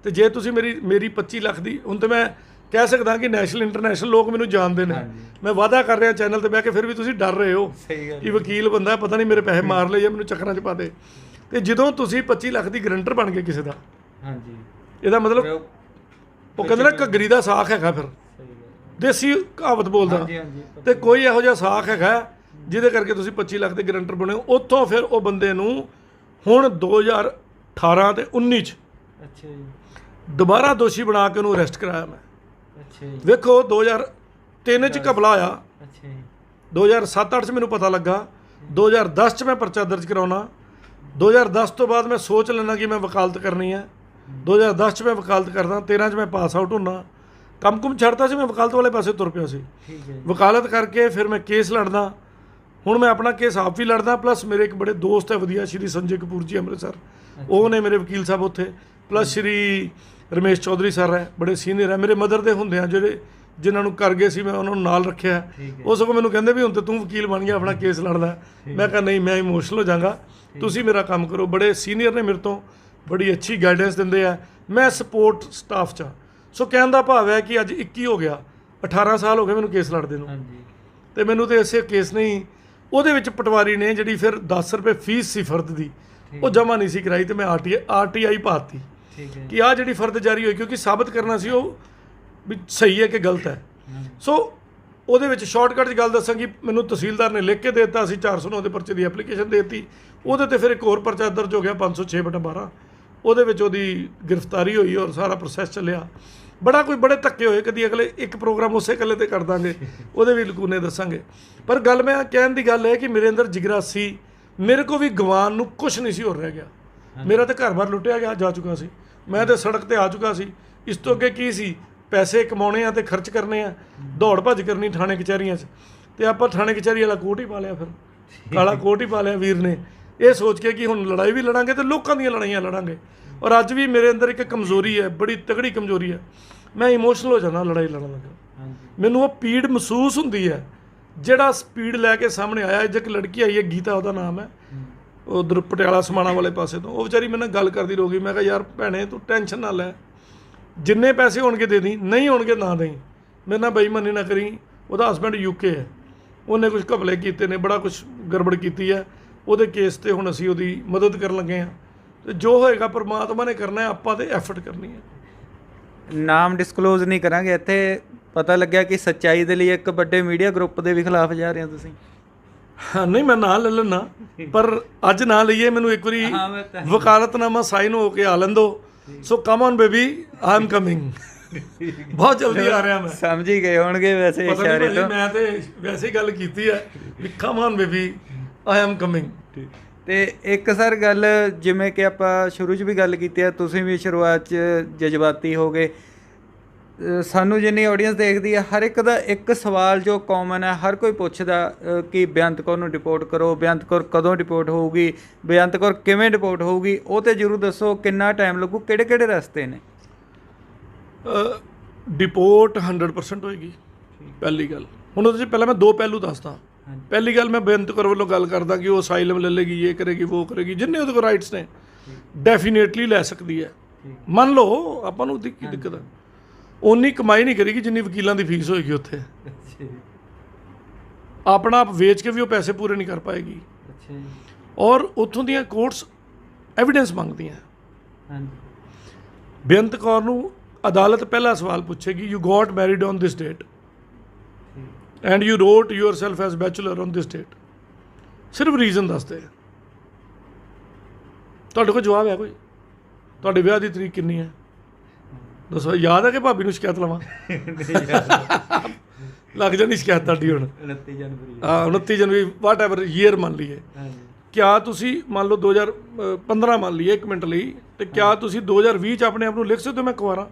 ਤੇ ਜੇ ਤੁਸੀਂ ਮੇਰੀ 25 ਲੱਖ ਦੀ, ਹੁਣ ਤੇ ਮੈਂ ਕਹਿ ਸਕਦਾ ਕਿ ਨੈਸ਼ਨਲ ਇੰਟਰਨੈਸ਼ਨਲ ਲੋਕ ਮੈਨੂੰ ਜਾਣਦੇ ਨੇ, ਹਾਂਜੀ। ਮੈਂ ਵਾਅਦਾ ਕਰ ਰਿਹਾ ਚੈਨਲ ਤੇ ਬਹਿ ਕੇ, ਫਿਰ ਵੀ ਤੁਸੀਂ ਡਰ ਰਹੇ ਹੋ ਸਹੀ ਗੱਲ ਕਿ ਵਕੀਲ ਬੰਦਾ ਪਤਾ ਨਹੀਂ ਮੇਰੇ ਪੈਸੇ ਮਾਰ ਲਏ ਜਾਂ ਮੈਨੂੰ ਚੱਕਰਾਂ 'ਚ ਪਾ ਦੇ। ਤੇ ਜਦੋਂ ਤੁਸੀਂ 25 ਲੱਖ ਦੀ ਗਰੰਟਰ ਬਣ ਗਏ ਕਿਸੇ ਦਾ, ਹਾਂਜੀ, ਇਹਦਾ ਮਤਲਬ ਉਹ ਕਹਿੰਦੇ ਨਾ ਘੱਗਰੀ ਦਾ ਸਾਖ ਹੈਗਾ। ਫਿਰ ਸਹੀ ਗੱਲ, ਦੇਸੀ ਕਹਾਵਤ ਬੋਲਦਾ, ਹਾਂਜੀ, ਹਾਂਜੀ, ਤੇ ਕੋਈ ਇਹੋ ਜਿਹਾ ਸਾਖ ਹੈਗਾ ਜਿਹਦੇ ਕਰਕੇ ਤੁਸੀਂ 25 ਲੱਖ ਦੇ ਗਰੰਟਰ ਬਣੇ ਹੋ। ਉੱਥੋਂ ਫਿਰ ਉਹ ਬੰਦੇ ਨੂੰ ਹੁਣ 2018 ਤੇ 19 'ਚ ਅੱਛਾ ਜੀ, ਦੁਬਾਰਾ ਦੋਸ਼ੀ ਬਣਾ ਕੇ ਉਹਨੂੰ ਅਰੈਸਟ ਕਰਾਇਆ ਮੈਂ। ਅੱਛਾ ਜੀ, ਵੇਖੋ 2003 'ਚ ਘਪਲਾ ਆਇਆ, ਅੱਛਾ ਜੀ, 2007-8 'ਚ ਮੈਨੂੰ ਪਤਾ ਲੱਗਾ, 2010 'ਚ ਮੈਂ ਪਰਚਾ ਦਰਜ ਕਰਾਉਣਾ, 2010 ਤੋਂ ਬਾਅਦ ਮੈਂ ਸੋਚ ਲੈਣਾ ਕਿ ਮੈਂ ਵਕਾਲਤ ਕਰਨੀ ਹੈ, 2010 'ਚ ਮੈਂ ਵਕਾਲਤ ਕਰਦਾ, 13 'ਚ ਮੈਂ ਪਾਸ ਆਊਟ ਹੁੰਦਾ, ਕੰਮ ਛੱਡਤਾ ਸੀ, ਮੈਂ ਵਕਾਲਤ ਵਾਲੇ ਪਾਸੇ ਤੁਰ ਪਿਆ ਸੀ। ਠੀਕ ਹੈ ਜੀ, ਵਕਾਲਤ ਕਰਕੇ ਫਿਰ ਮੈਂ ਕੇਸ ਲੜਦਾ, ਹੁਣ ਮੈਂ ਆਪਣਾ ਕੇਸ ਆਪ ਵੀ ਲੜਦਾ, ਪਲੱਸ ਮੇਰੇ ਇੱਕ ਬੜੇ ਦੋਸਤ ਹੈ ਵਧੀਆ, ਸ਼੍ਰੀ ਸੰਜੇ ਕਪੂਰ ਜੀ ਅੰਮ੍ਰਿਤਸਰ, ਉਹ ਨੇ ਮੇਰੇ ਵਕੀਲ ਸਾਹਿਬ ਉੱਥੇ, ਪਲੱਸ ਸ਼੍ਰੀ ਰਮੇਸ਼ ਚੌਧਰੀ ਸਰ ਹੈ, ਬੜੇ ਸੀਨੀਅਰ ਹੈ, ਮੇਰੇ ਮਦਰ ਦੇ ਹੁੰਦੇ ਆ ਜਿਹੜੇ ਜਿਨ੍ਹਾਂ ਨੂੰ ਕਰ ਗਏ ਸੀ, ਮੈਂ ਉਹਨਾਂ ਨੂੰ ਨਾਲ ਰੱਖਿਆ। ਉਹ ਸਗੋਂ ਮੈਨੂੰ ਕਹਿੰਦੇ ਵੀ ਹੁਣ ਤੇ ਤੂੰ ਵਕੀਲ ਬਣ ਗਿਆ, ਆਪਣਾ ਕੇਸ ਲੜਦਾ। ਮੈਂ ਕਿਹਾ ਨਹੀਂ, ਮੈਂ ਇਮੋਸ਼ਨਲ ਹੋ ਜਾਵਾਂਗਾ, ਤੁਸੀਂ ਮੇਰਾ ਕੰਮ ਕਰੋ। ਬੜੇ ਸੀਨੀਅਰ ਨੇ ਮੇਰੇ ਤੋਂ, ਬੜੀ ਅੱਛੀ ਗਾਈਡੈਂਸ ਦਿੰਦੇ ਆ, ਮੈਂ ਸਪੋਰਟ ਸਟਾਫ 'ਚ। ਸੋ ਕਹਿਣ ਦਾ ਭਾਵ ਹੈ ਕਿ ਅੱਜ 21 ਹੋ ਗਿਆ, 18 ਸਾਲ ਹੋ ਗਏ ਮੈਨੂੰ ਕੇਸ ਲੜਦੇ ਨੂੰ, ਹਾਂਜੀ, ਤੇ ਮੈਨੂੰ ਤੇ ਇਸੇ ਕੇਸ ਨਹੀਂ, ਉਹਦੇ ਵਿੱਚ ਪਟਵਾਰੀ ਨੇ ਜਿਹੜੀ ਫਿਰ 10 ਰੁਪਏ ਫੀਸ ਸੀ ਫਰਦ ਦੀ, ਉਹ ਜਮ੍ਹਾਂ ਨਹੀਂ ਸੀ ਕਰਾਈ, ਤੇ ਮੈਂ RTI ਪਾਤੀ ਠੀਕ ਹੈ, ਕਿ ਆਹ ਜਿਹੜੀ ਫਰਦ ਜਾਰੀ ਹੋਈ, ਕਿਉਂਕਿ ਸਾਬਤ ਕਰਨਾ ਸੀ ਉਹ ਵੀ ਸਹੀ ਹੈ ਕਿ ਗਲਤ ਹੈ। ਸੋ ਉਹਦੇ ਵਿੱਚ ਸ਼ਾਰਟਕਟ 'ਚ ਗੱਲ ਦੱਸਾਂਗੀ, ਮੈਨੂੰ ਤਹਿਸੀਲਦਾਰ ਨੇ ਲਿਖ ਕੇ ਦੇ ਦਿੱਤਾ, ਅਸੀਂ 409 ਦੇ ਪਰਚੇ ਦੀ ਐਪਲੀਕੇਸ਼ਨ ਦੇ ਦਿੱਤੀ। ਉਹਦੇ ਤੇ ਫਿਰ ਇੱਕ ਹੋਰ ਪਰਚਾ ਦਰਜ ਹੋ ਗਿਆ 506/12, ਉਹਦੇ ਵਿੱਚ ਉਹਦੀ ਗ੍ਰਿਫਤਾਰੀ ਹੋਈ ਔਰ ਸਾਰਾ ਪ੍ਰੋਸੈਸ ਚੱਲਿਆ। ਬੜੇ ਧੱਕੇ ਹੋਏ, ਕਦੀ ਅਗਲੇ ਇੱਕ ਪ੍ਰੋਗਰਾਮ ਉਸੇ ਇਕੱਲੇ ਤੇ ਕਰ ਦਾਂਗੇ, ਉਹਦੇ ਵੀ ਲਕੂਨੇ ਦੱਸਾਂਗੇ। ਪਰ ਗੱਲ ਮੈਂ ਕਹਿਣ ਦੀ ਗੱਲ ਹੈ ਕਿ ਮੇਰੇ ਅੰਦਰ ਜਿਗਰਾ ਸੀ, ਮੇਰੇ ਕੋ ਵੀ ਗਵਾਨ ਨੂੰ ਕੁਛ ਨਹੀਂ ਸੀ ਹੋ ਰਹਿ ਗਿਆ। ਮੇਰਾ ਤਾਂ ਘਰ-ਬਾਰ ਲੁੱਟਿਆ ਗਿਆ ਜਾ ਚੁੱਕਾ ਸੀ, ਮੈਂ ਤਾਂ ਸੜਕ ਤੇ ਆ ਚੁੱਕਾ ਸੀ। ਇਸ ਤੋਂ ਅੱਗੇ ਕੀ ਸੀ? ਪੈਸੇ ਕਮਾਉਣੇ ਆ ਤੇ ਖਰਚ ਕਰਨੇ ਆ, ਦੌੜ ਭੱਜ ਕਰਨੀ ਥਾਣੇ ਕਚਹਿਰੀਆਂ 'ਚ। ਤੇ ਆਪਾਂ ਥਾਣੇ ਕਚਹਿਰੀ ਵਾਲਾ ਕੋਟ ਹੀ ਪਾ ਲਿਆ, ਫਿਰ ਕਾਲਾ ਕੋਟ ਹੀ ਪਾ ਲਿਆ ਵੀਰ ਨੇ, ਇਹ ਸੋਚ ਕੇ ਕਿ ਹੁਣ ਲੜਾਈ ਵੀ ਲੜਾਂਗੇ ਤੇ ਲੋਕਾਂ ਦੀਆਂ ਲੜਾਈਆਂ ਲੜਾਂਗੇ। ਔਰ ਅੱਜ ਵੀ ਮੇਰੇ ਅੰਦਰ ਇੱਕ ਕਮਜ਼ੋਰੀ ਹੈ, ਬੜੀ ਤਗੜੀ ਕਮਜ਼ੋਰੀ ਹੈ, ਮੈਂ ਇਮੋਸ਼ਨਲ ਹੋ ਜਾਂਦਾ ਲੜਾਈ ਲੜਨ ਲੱਗਾ। ਮੈਨੂੰ ਉਹ ਪੀੜ ਮਹਿਸੂਸ ਹੁੰਦੀ ਹੈ ਜਿਹੜਾ ਸਪੀਡ ਲੈ ਕੇ ਸਾਹਮਣੇ ਆਇਆ। ਇੱਕ ਲੜਕੀ ਆਈ ਹੈ, ਗੀਤਾ ਉਹਦਾ ਨਾਮ ਹੈ, ਉਧਰ ਪਟਿਆਲਾ ਸਮਾਣਾ ਵਾਲੇ ਪਾਸੇ ਤੋਂ। ਉਹ ਵਿਚਾਰੀ ਮੇਰੇ ਨਾਲ ਗੱਲ ਕਰਦੀ ਰਹੂਗੀ। ਮੈਂ ਕਿਹਾ ਯਾਰ ਭੈਣੇ ਤੂੰ ਟੈਨਸ਼ਨ ਨਾ ਲੈ, ਜਿੰਨੇ ਪੈਸੇ ਹੋਣਗੇ ਦੇ ਦੀ, ਨਹੀਂ ਹੋਣਗੇ ਨਾ ਦੇਈ, ਮੇਰੇ ਨਾਲ ਬੇਈਮਾਨੀ ਨਾ ਕਰੀ। ਉਹਦਾ ਹਸਬੈਂਡ UK ਹੈ, ਉਹਨੇ ਕੁਝ ਘਪਲੇ ਕੀਤੇ ਨੇ, ਬੜਾ ਕੁਝ ਗੜਬੜ ਕੀਤੀ ਹੈ। ਉਹਦੇ ਕੇਸ ਤੇ ਹੁਣ ਅਸੀਂ ਉਹਦੀ ਮਦਦ ਕਰਨ ਲੱਗੇ ਹਾਂ, ਤੇ ਜੋ ਹੋਏਗਾ ਪਰਮਾਤਮਾ ਨੇ ਕਰਨਾ ਹੈ, ਆਪਾਂ ਤੇ ਐਫਰਟ ਕਰਨੀ ਹੈ। ਨਾਮ ਡਿਸਕਲੋਜ਼ ਨਹੀਂ ਕਰਾਂਗੇ ਇੱਥੇ। ਪਤਾ ਲੱਗਿਆ ਕਿ ਸੱਚਾਈ ਦੇ ਲਈ ਇੱਕ ਵੱਡੇ ਮੀਡੀਆ ਗਰੁੱਪ ਦੇ ਵੀ ਖਿਲਾਫ ਜਾ ਰਹੇ ਹੋ ਤੁਸੀਂ। ਹਾਂ ਨਹੀਂ, ਮੈਂ ਨਾਂ ਲੈ ਲੈਣਾ, ਪਰ ਅੱਜ ਨਾਂ ਲਈਏ, ਮੈਨੂੰ ਇੱਕ ਵਾਰੀ ਵਕਾਲਤਨਾਮਾ ਸਾਈਨ ਹੋ ਕੇ ਆ ਲੈਂਦੋ। So come on baby, I am coming, ਬਹੁਤ ਜਲਦੀ ਆ ਰਿਹਾ ਮੈਂ। ਸਮਝ ਹੀ ਗਏ ਹੋਣਗੇ ਵੈਸੇ ਇਸ਼ਾਰੇ ਤੋਂ। ਮੈਂ ਤੇ ਵੈਸੇ ਹੀ ਗੱਲ ਕੀਤੀ ਹੈ ਵੀ come on baby, I am coming. ਤੇ ਇੱਕ ਸਰ ਗੱਲ, ਜਿਵੇਂ ਕਿ ਆਪਾਂ ਸ਼ੁਰੂ 'ਚ ਵੀ ਗੱਲ ਕੀਤੀ ਹੈ, ਤੁਸੀਂ ਵੀ ਸ਼ੁਰੂਆਤ 'ਚ ਜਜ਼ਬਾਤੀ ਹੋ ਗਏ। ਸਾਨੂੰ ਜਿੰਨੀ ਆਡੀਅנס ਦੇਖਦੀ ਹੈ, ਹਰ ਇੱਕ ਦਾ ਇੱਕ ਸਵਾਲ ਜੋ ਕਾਮਨ ਹੈ, ਹਰ ਕੋਈ ਪੁੱਛਦਾ ਕਿ ਬੇਅੰਤ ਕੌਰ ਨੂੰ ਡਿਪੋਰਟ ਕਰੋ, ਬੇਅੰਤ ਕੌਰ ਕਦੋਂ ਡਿਪੋਰਟ ਹੋਊਗੀ, ਬੇਅੰਤ ਕੌਰ ਕਿਵੇਂ ਡਿਪੋਰਟ ਹੋਊਗੀ। ਉਹ ਤੇ ਜ਼ਰੂਰ ਦੱਸੋ ਕਿੰਨਾ ਟਾਈਮ ਲੱਗੂ, ਕਿਹੜੇ ਕਿਹੜੇ ਰਸਤੇ ਨੇ? ਡਿਪੋਰਟ 100% ਹੋਏਗੀ, ਪਹਿਲੀ ਗੱਲ। ਹੁਣ ਉਹਦੇ 'ਚ ਪਹਿਲਾਂ ਮੈਂ ਦੋ ਪਹਿਲੂ ਦੱਸਦਾ। ਪਹਿਲੀ ਗੱਲ, ਮੈਂ ਬੇਅੰਤ ਕੌਰ ਵੱਲੋਂ ਗੱਲ ਕਰਦਾ ਕਿ ਉਹ ਅਸਾਈਲਮ ਲੈ ਲੇਗੀ, ਇਹ ਕਰੇਗੀ, ਉਹ ਕਰੇਗੀ, ਜਿੰਨੇ ਉਹਦੇ ਕੋਲ ਰਾਈਟਸ ਨੇ ਡੈਫੀਨੇਟਲੀ ਲੈ ਸਕਦੀ ਹੈ। ਮੰਨ ਲਓ ਆਪਾਂ ਨੂੰ ਕੀ ਦਿੱਕਤ ਹੈ, ਓਨੀ ਕਮਾਈ ਨਹੀਂ ਕਰੇਗੀ ਜਿੰਨੀ ਵਕੀਲਾਂ ਦੀ ਫੀਸ ਹੋਏਗੀ ਉੱਥੇ। ਆਪਣਾ ਆਪ ਵੇਚ ਕੇ ਵੀ ਉਹ ਪੈਸੇ ਪੂਰੇ ਨਹੀਂ ਕਰ ਪਾਏਗੀ। ਔਰ ਉੱਥੋਂ ਦੀਆਂ ਕੋਰਟਸ ਐਵੀਡੈਂਸ ਮੰਗਦੀਆਂ। ਬੇਅੰਤ ਕੌਰ ਨੂੰ ਅਦਾਲਤ ਪਹਿਲਾ ਸਵਾਲ ਪੁੱਛੇਗੀ, you got married on this date and you wrote yourself as bachelor on this date. ਸਿਰਫ ਰੀਜ਼ਨ ਦੱਸਦੇ, ਤੁਹਾਡੇ ਕੋਲ ਜਵਾਬ ਹੈ ਕੋਈ? ਤੁਹਾਡੇ ਵਿਆਹ ਦੀ ਤਰੀਕ ਕਿੰਨੀ ਹੈ ਦੱਸੋ। ਯਾਦ ਹੈ ਕਿ ਭਾਬੀ ਨੂੰ ਸ਼ਿਕਾਇਤ ਲਵਾਂ? ਲੱਗ ਜਾਣੀ ਸ਼ਿਕਾਇਤ ਤੁਹਾਡੀ ਹੁਣ। 29 ਜਨਵਰੀ, ਹਾਂ 29 ਜਨਵਰੀ, ਵਾਟ ਐਵਰ ਈਅਰ ਮੰਨ ਲਈਏ। ਕਿਆ ਤੁਸੀਂ ਮੰਨ ਲਓ 2015 ਮੰਨ ਲਈਏ ਇੱਕ ਮਿੰਟ ਲਈ, ਤੇ ਕਿਆ ਤੁਸੀਂ 2020 'ਚ ਆਪਣੇ ਆਪ ਨੂੰ ਲਿਖ ਸਕਦੇ ਹੋ ਮੈਂ ਕੁਆਰਾ?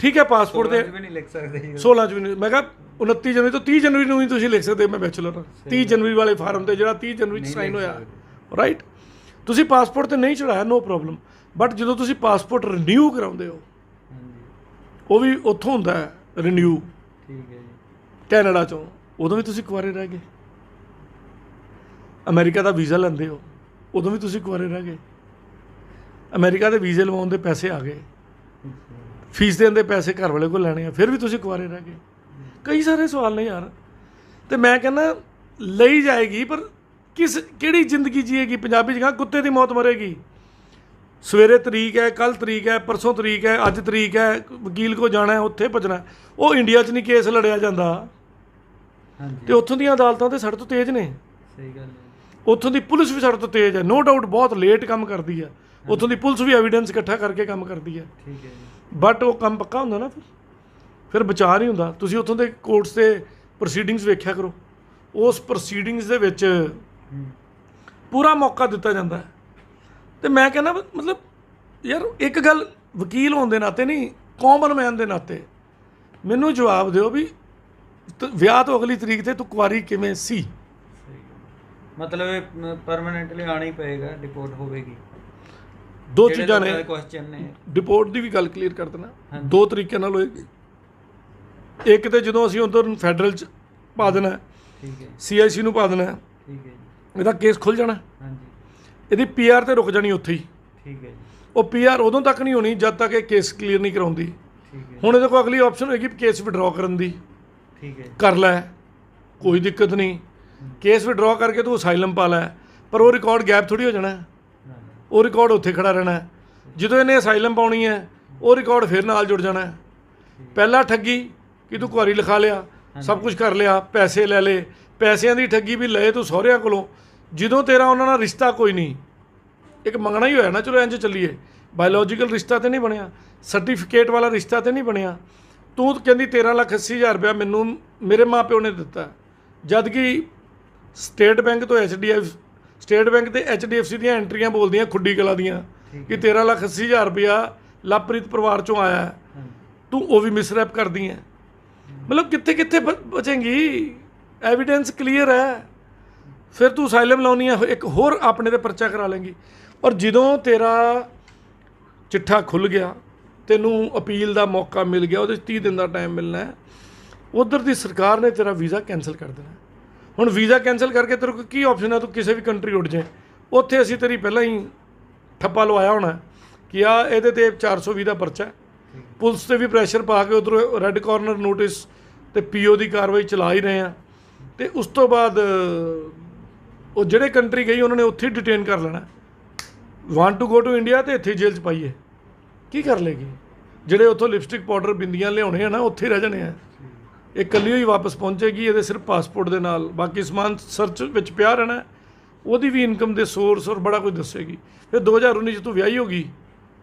ਠੀਕ ਹੈ, ਪਾਸਪੋਰਟ ਤੇ 16 'ਚ ਵੀ ਨਹੀਂ ਲਿਖ ਸਕਦੇ, 16 'ਚ ਵੀ ਨਹੀਂ। ਮੈਂ ਕਿਹਾ 29 ਜਨਵਰੀ ਤੋਂ 30 ਜਨਵਰੀ ਨੂੰ ਹੀ ਤੁਸੀਂ ਲਿਖ ਸਕਦੇ ਮੈਂ ਬੈਚਲਰ। 30 ਜਨਵਰੀ ਵਾਲੇ ਫਾਰਮ ਤੇ ਜਿਹੜਾ 30 ਜਨਵਰੀ 'ਚ ਸਾਈਨ ਹੋਇਆ, ਰਾਈਟ। ਤੁਸੀਂ ਪਾਸਪੋਰਟ ਤੇ ਨਹੀਂ ਚੜਾਇਆ, ਨੋ ਪ੍ਰੋਬਲਮ। ਬਟ ਜਦੋਂ ਤੁਸੀਂ ਪਾਸਪੋਰਟ ਰਿਨਿਊ ਕਰਾਉਂਦੇ ਹੋ, ਉਹ ਵੀ ਉੱਥੋਂ ਹੁੰਦਾ ਹੈ ਰਿਨਿਊ, ਠੀਕ ਹੈ ਜੀ, ਕੈਨੇਡਾ 'ਚੋਂ, ਉਦੋਂ ਵੀ ਤੁਸੀਂ ਕੁਆਰੇ ਰਹਿ ਗਏ। ਅਮਰੀਕਾ ਦਾ ਵੀਜ਼ਾ ਲੈਂਦੇ ਹੋ, ਉਦੋਂ ਵੀ ਤੁਸੀਂ ਕੁਆਰੇ ਰਹਿ ਗਏ। ਅਮਰੀਕਾ ਦੇ ਵੀਜ਼ੇ ਲਵਾਉਣ ਦੇ ਪੈਸੇ ਆ ਗਏ, ਫੀਸ ਦੇਣ ਦੇ ਪੈਸੇ ਘਰ ਵਾਲੇ ਕੋਲ ਲੈਣੇ ਆ, ਫਿਰ ਵੀ ਤੁਸੀਂ ਕੁਆਰੇ ਰਹਿ ਗਏ। ਕਈ ਸਾਰੇ ਸਵਾਲ ਨੇ ਯਾਰ। ਤੇ ਮੈਂ ਕਹਿੰਦਾ ਲਈ ਜਾਏਗੀ, ਪਰ ਕਿਹੜੀ ਜ਼ਿੰਦਗੀ ਜੀਏਗੀ? ਪੰਜਾਬੀ 'ਚ ਕਹਾਂ ਕੁੱਤੇ ਦੀ ਮੌਤ ਮਰੇਗੀ। ਸਵੇਰੇ ਤਰੀਕ ਹੈ, ਕੱਲ੍ਹ ਤਰੀਕ ਹੈ, ਪਰਸੋਂ ਤਰੀਕ ਹੈ, ਅੱਜ ਤਰੀਕ ਹੈ, ਵਕੀਲ ਕੋਲ ਜਾਣਾ, ਉੱਥੇ ਭੱਜਣਾ। ਉਹ ਇੰਡੀਆ 'ਚ ਨਹੀਂ ਕੇਸ ਲੜਿਆ ਜਾਂਦਾ, ਤੇ ਉੱਥੋਂ ਦੀਆਂ ਅਦਾਲਤਾਂ ਤਾਂ ਸਾਡੇ ਤੋਂ ਤੇਜ਼ ਨੇ। ਸਹੀ ਗੱਲ ਹੈ। ਉੱਥੋਂ ਦੀ ਪੁਲਿਸ ਵੀ ਸਾਡੇ ਤੋਂ ਤੇਜ਼ ਹੈ, ਨੋ ਡਾਊਟ, ਬਹੁਤ ਲੇਟ ਕੰਮ ਕਰਦੀ ਹੈ। ਉੱਥੋਂ ਦੀ ਪੁਲਿਸ ਵੀ ਐਵੀਡੈਂਸ ਇਕੱਠਾ ਕਰਕੇ ਕੰਮ ਕਰਦੀ ਹੈ, ਠੀਕ ਹੈ ਜੀ। ਬਟ ਉਹ ਕੰਮ ਪੱਕਾ ਹੁੰਦਾ ਨਾ, ਫਿਰ ਬਚਾਅ ਨਹੀਂ ਹੁੰਦਾ। ਤੁਸੀਂ ਉੱਥੋਂ ਦੇ ਕੋਰਟਸ ਦੇ ਪ੍ਰੋਸੀਡਿੰਗਸ ਵੇਖਿਆ ਕਰੋ, ਉਸ ਪ੍ਰੋਸੀਡਿੰਗਸ ਦੇ ਵਿੱਚ ਪੂਰਾ ਮੌਕਾ ਦਿੱਤਾ ਜਾਂਦਾ ਹੈ। ਤੇ ਮੈਂ ਕਹਿੰਦਾ ਮਤਲਬ ਯਾਰ ਇੱਕ ਗੱਲ, ਵਕੀਲ ਹੋਣ ਦੇ ਨਾਤੇ ਨਹੀਂ, ਕਾਮਨ ਮੈਨ ਦੇ ਨਾਤੇ ਮੈਨੂੰ ਜਵਾਬ ਦਿਓ ਵੀ ਵਿਆਹ ਤੋਂ ਅਗਲੀ ਤਰੀਕ ਤੇ ਤੂੰ ਕੁਆਰੀ ਕਿਵੇਂ ਸੀ? ਮਤਲਬ ਇਹ ਪਰਮਾਨੈਂਟਲੀ ਆਣਾ ਹੀ ਪਏਗਾ, ਡਿਪੋਰਟ ਹੋਵੇਗੀ। ਦੋ ਚੀਜ਼ਾਂ ਨੇ, ਕੁਐਸਚਨ ਨੇ। ਡਿਪੋਰਟ ਦੀ ਵੀ ਗੱਲ ਕਲੀਅਰ ਕਰ ਦੇਣਾ। ਦੋ ਤਰੀਕੇ ਨਾਲ ਹੋਏਗੀ। ਇੱਕ ਤੇ ਜਦੋਂ ਅਸੀਂ ਉਧਰ ਫੈਡਰਲ 'ਚ ਪਾ ਦੇਣਾ, ਠੀਕ ਹੈ, CIC ਨੂੰ ਪਾ ਦੇਣਾ, ਠੀਕ ਹੈ ਜੀ, ਇਹਦਾ ਕੇਸ ਖੁੱਲ੍ਹ ਜਾਣਾ, ਹਾਂਜੀ, ਇਹਦੀ PR ਤੇ ਰੁਕ ਜਾਣੀ ਉੱਥੇ ਹੀ। ਠੀਕ ਹੈ ਜੀ, ਉਹ PR ਉਦੋਂ ਤੱਕ ਨਹੀਂ ਹੋਣੀ ਜਦ ਤੱਕ ਇਹ ਕੇਸ ਕਲੀਅਰ ਨਹੀਂ ਕਰਾਉਂਦੀ। ਠੀਕ ਹੈ, ਹੁਣ ਇਹਦੇ ਕੋਲ ਅਗਲੀ ਆਪਸ਼ਨ ਹੋਏਗੀ ਕੇਸ ਵਿਡਰਾਅ ਕਰਨ ਦੀ। ਠੀਕ ਹੈ, ਕਰ ਲੈ, ਕੋਈ ਦਿੱਕਤ ਨਹੀਂ। ਕੇਸ ਵਿਡਰਾਅ ਕਰਕੇ ਤੂੰ ਅਸਾਈਲਮ ਪਾ ਲੈ, ਪਰ ਉਹ ਰਿਕਾਰਡ ਗੈਪ ਥੋੜੀ ਹੋ ਜਾਣਾ, ਉਹ ਰਿਕਾਰਡ ਉੱਥੇ ਖੜਾ ਰਹਿਣਾ। ਜਦੋਂ ਇਹਨੇ ਅਸਾਈਲਮ ਪਾਉਣੀ ਹੈ, ਉਹ ਰਿਕਾਰਡ ਫਿਰ ਨਾਲ ਜੁੜ ਜਾਣਾ। ਪਹਿਲਾਂ ਠੱਗੀ ਕਿ ਤੂੰ ਕੁਆਰੀ ਲਿਖਾ ਲਿਆ, ਸਭ ਕੁਝ ਕਰ ਲਿਆ, ਪੈਸੇ ਲੈ ਲਏ, ਪੈਸਿਆਂ ਦੀ ਠੱਗੀ ਵੀ ਲਏ ਤੂੰ ਸਹੁਰਿਆਂ ਕੋਲੋਂ। ਜਦੋਂ ਤੇਰਾ ਉਹਨਾਂ ਨਾਲ ਰਿਸ਼ਤਾ ਕੋਈ ਨਹੀਂ, ਇੱਕ ਮੰਗਣਾ ਹੀ ਹੋਇਆ ਨਾ, ਚਲੋ ਇੰਝ ਚੱਲੀਏ, ਬਾਇਓਲੋਜੀਕਲ ਰਿਸ਼ਤਾ ਤੇ ਨਹੀਂ ਬਣਿਆ, ਸਰਟੀਫਿਕੇਟ ਵਾਲਾ ਰਿਸ਼ਤਾ ਤੇ ਨਹੀਂ ਬਣਿਆ, ਤੂੰ ਕਹਿੰਦੀ 13,80,000 ਰੁਪਇਆ ਮੈਨੂੰ ਮੇਰੇ ਮਾਂ ਪਿਓ ਨੇ ਦਿੱਤਾ, ਜਦ ਕਿ ਸਟੇਟ ਬੈਂਕ ਤੋਂ ਸਟੇਟ ਬੈਂਕ ਤੇ HDFC ਦੀਆਂ ਐਂਟਰੀਆਂ ਬੋਲਦੀਆਂ ਖੁੱਡੀ ਕਲਾ ਦੀਆਂ ਕਿ 13,80,000 ਰੁਪਇਆ ਲਵਪ੍ਰੀਤ ਪਰਿਵਾਰ ਚੋਂ ਆਇਆ ਹੈ, ਤੂੰ ਉਹ ਵੀ ਮਿਸਰੈਪ ਕਰਦੀ ਹੈ। ਮਤਲਬ ਕਿੱਥੇ ਕਿੱਥੇ ਬਚੇਂਗੀ, ਐਵੀਡੈਂਸ ਕਲੀਅਰ ਹੈ। ਫਿਰ ਤੂੰ ਸਾਇਲਮ ਲਾਉਣੀ ਹੈ, ਇੱਕ ਹੋਰ ਆਪਣੇ ਤੇ ਪਰਚਾ ਕਰਾ ਲੇਂਗੀ। ਔਰ ਜਦੋਂ ਤੇਰਾ ਚਿੱਠਾ ਖੁੱਲ੍ਹ ਗਿਆ, ਤੈਨੂੰ ਅਪੀਲ ਦਾ ਮੌਕਾ ਮਿਲ ਗਿਆ, ਉਹਦੇ 'ਚ 30 ਦਿਨ ਦਾ ਟਾਈਮ ਮਿਲਣਾ ਹੈ, ਉਧਰ ਦੀ ਸਰਕਾਰ ਨੇ ਤੇਰਾ ਵੀਜ਼ਾ ਕੈਂਸਲ ਕਰ ਦੇਣਾ। ਹੁਣ ਵੀਜ਼ਾ ਕੈਂਸਲ ਕਰਕੇ ਤੇਰੇ ਕੋਲ ਕੀ ਆਪਸ਼ਨ ਹੈ, ਤੂੰ ਕਿਸੇ ਵੀ ਕੰਟਰੀ ਉੱਡ ਜਾਏ, ਉੱਥੇ ਅਸੀਂ ਤੇਰੀ ਪਹਿਲਾਂ ਹੀ ਠੱਪਾ ਲਵਾਇਆ ਹੋਣਾ ਕਿ ਆ ਇਹਦੇ ਤੇ 420 ਦਾ ਪਰਚਾ, ਪੁਲਿਸ ਤੇ ਵੀ ਪ੍ਰੈਸ਼ਰ ਪਾ ਕੇ ਉੱਧਰੋਂ ਰੈੱਡ ਕਾਰਨਰ ਨੋਟਿਸ ਤੇ PO ਦੀ ਕਾਰਵਾਈ ਚਲਾ ਹੀ ਰਹੇ ਆ। ਤੇ ਉਸ ਤੋਂ ਬਾਅਦ ਉਹ ਜਿਹੜੇ ਕੰਟਰੀ ਗਈ ਉਹਨਾਂ ਨੇ ਉੱਥੇ ਡਿਟੇਨ ਕਰ ਲੈਣਾ, want to go to India, ਤੇ ਇੱਥੇ ਜੇਲ੍ਹ 'ਚ ਪਾਈਏ, ਕੀ ਕਰ ਲੇਗੀ? ਜਿਹੜੇ ਉੱਥੋਂ ਲਿਪਸਟਿਕ ਪਾਊਡਰ ਬਿੰਦੀਆਂ ਲਿਆਉਣੇ ਆ ਨਾ, ਉੱਥੇ ਰਹਿ ਜਾਣੇ ਆ। ਇਹ ਇਕੱਲੀ ਹੀ ਵਾਪਸ ਪਹੁੰਚੇਗੀ ਇਹਦੇ ਸਿਰਫ ਪਾਸਪੋਰਟ ਦੇ ਨਾਲ, ਬਾਕੀ ਸਮਾਨ ਸਰਚ ਵਿੱਚ ਪਿਆ ਰਹਿਣਾ। ਉਹਦੀ ਵੀ ਇਨਕਮ ਦੇ ਸੋਰਸ ਔਰ ਬੜਾ ਕੁਝ ਦੱਸੇਗੀ। ਫਿਰ 2019 'ਚ ਤੂੰ ਵਿਆਹੀ ਹੋ ਗਈ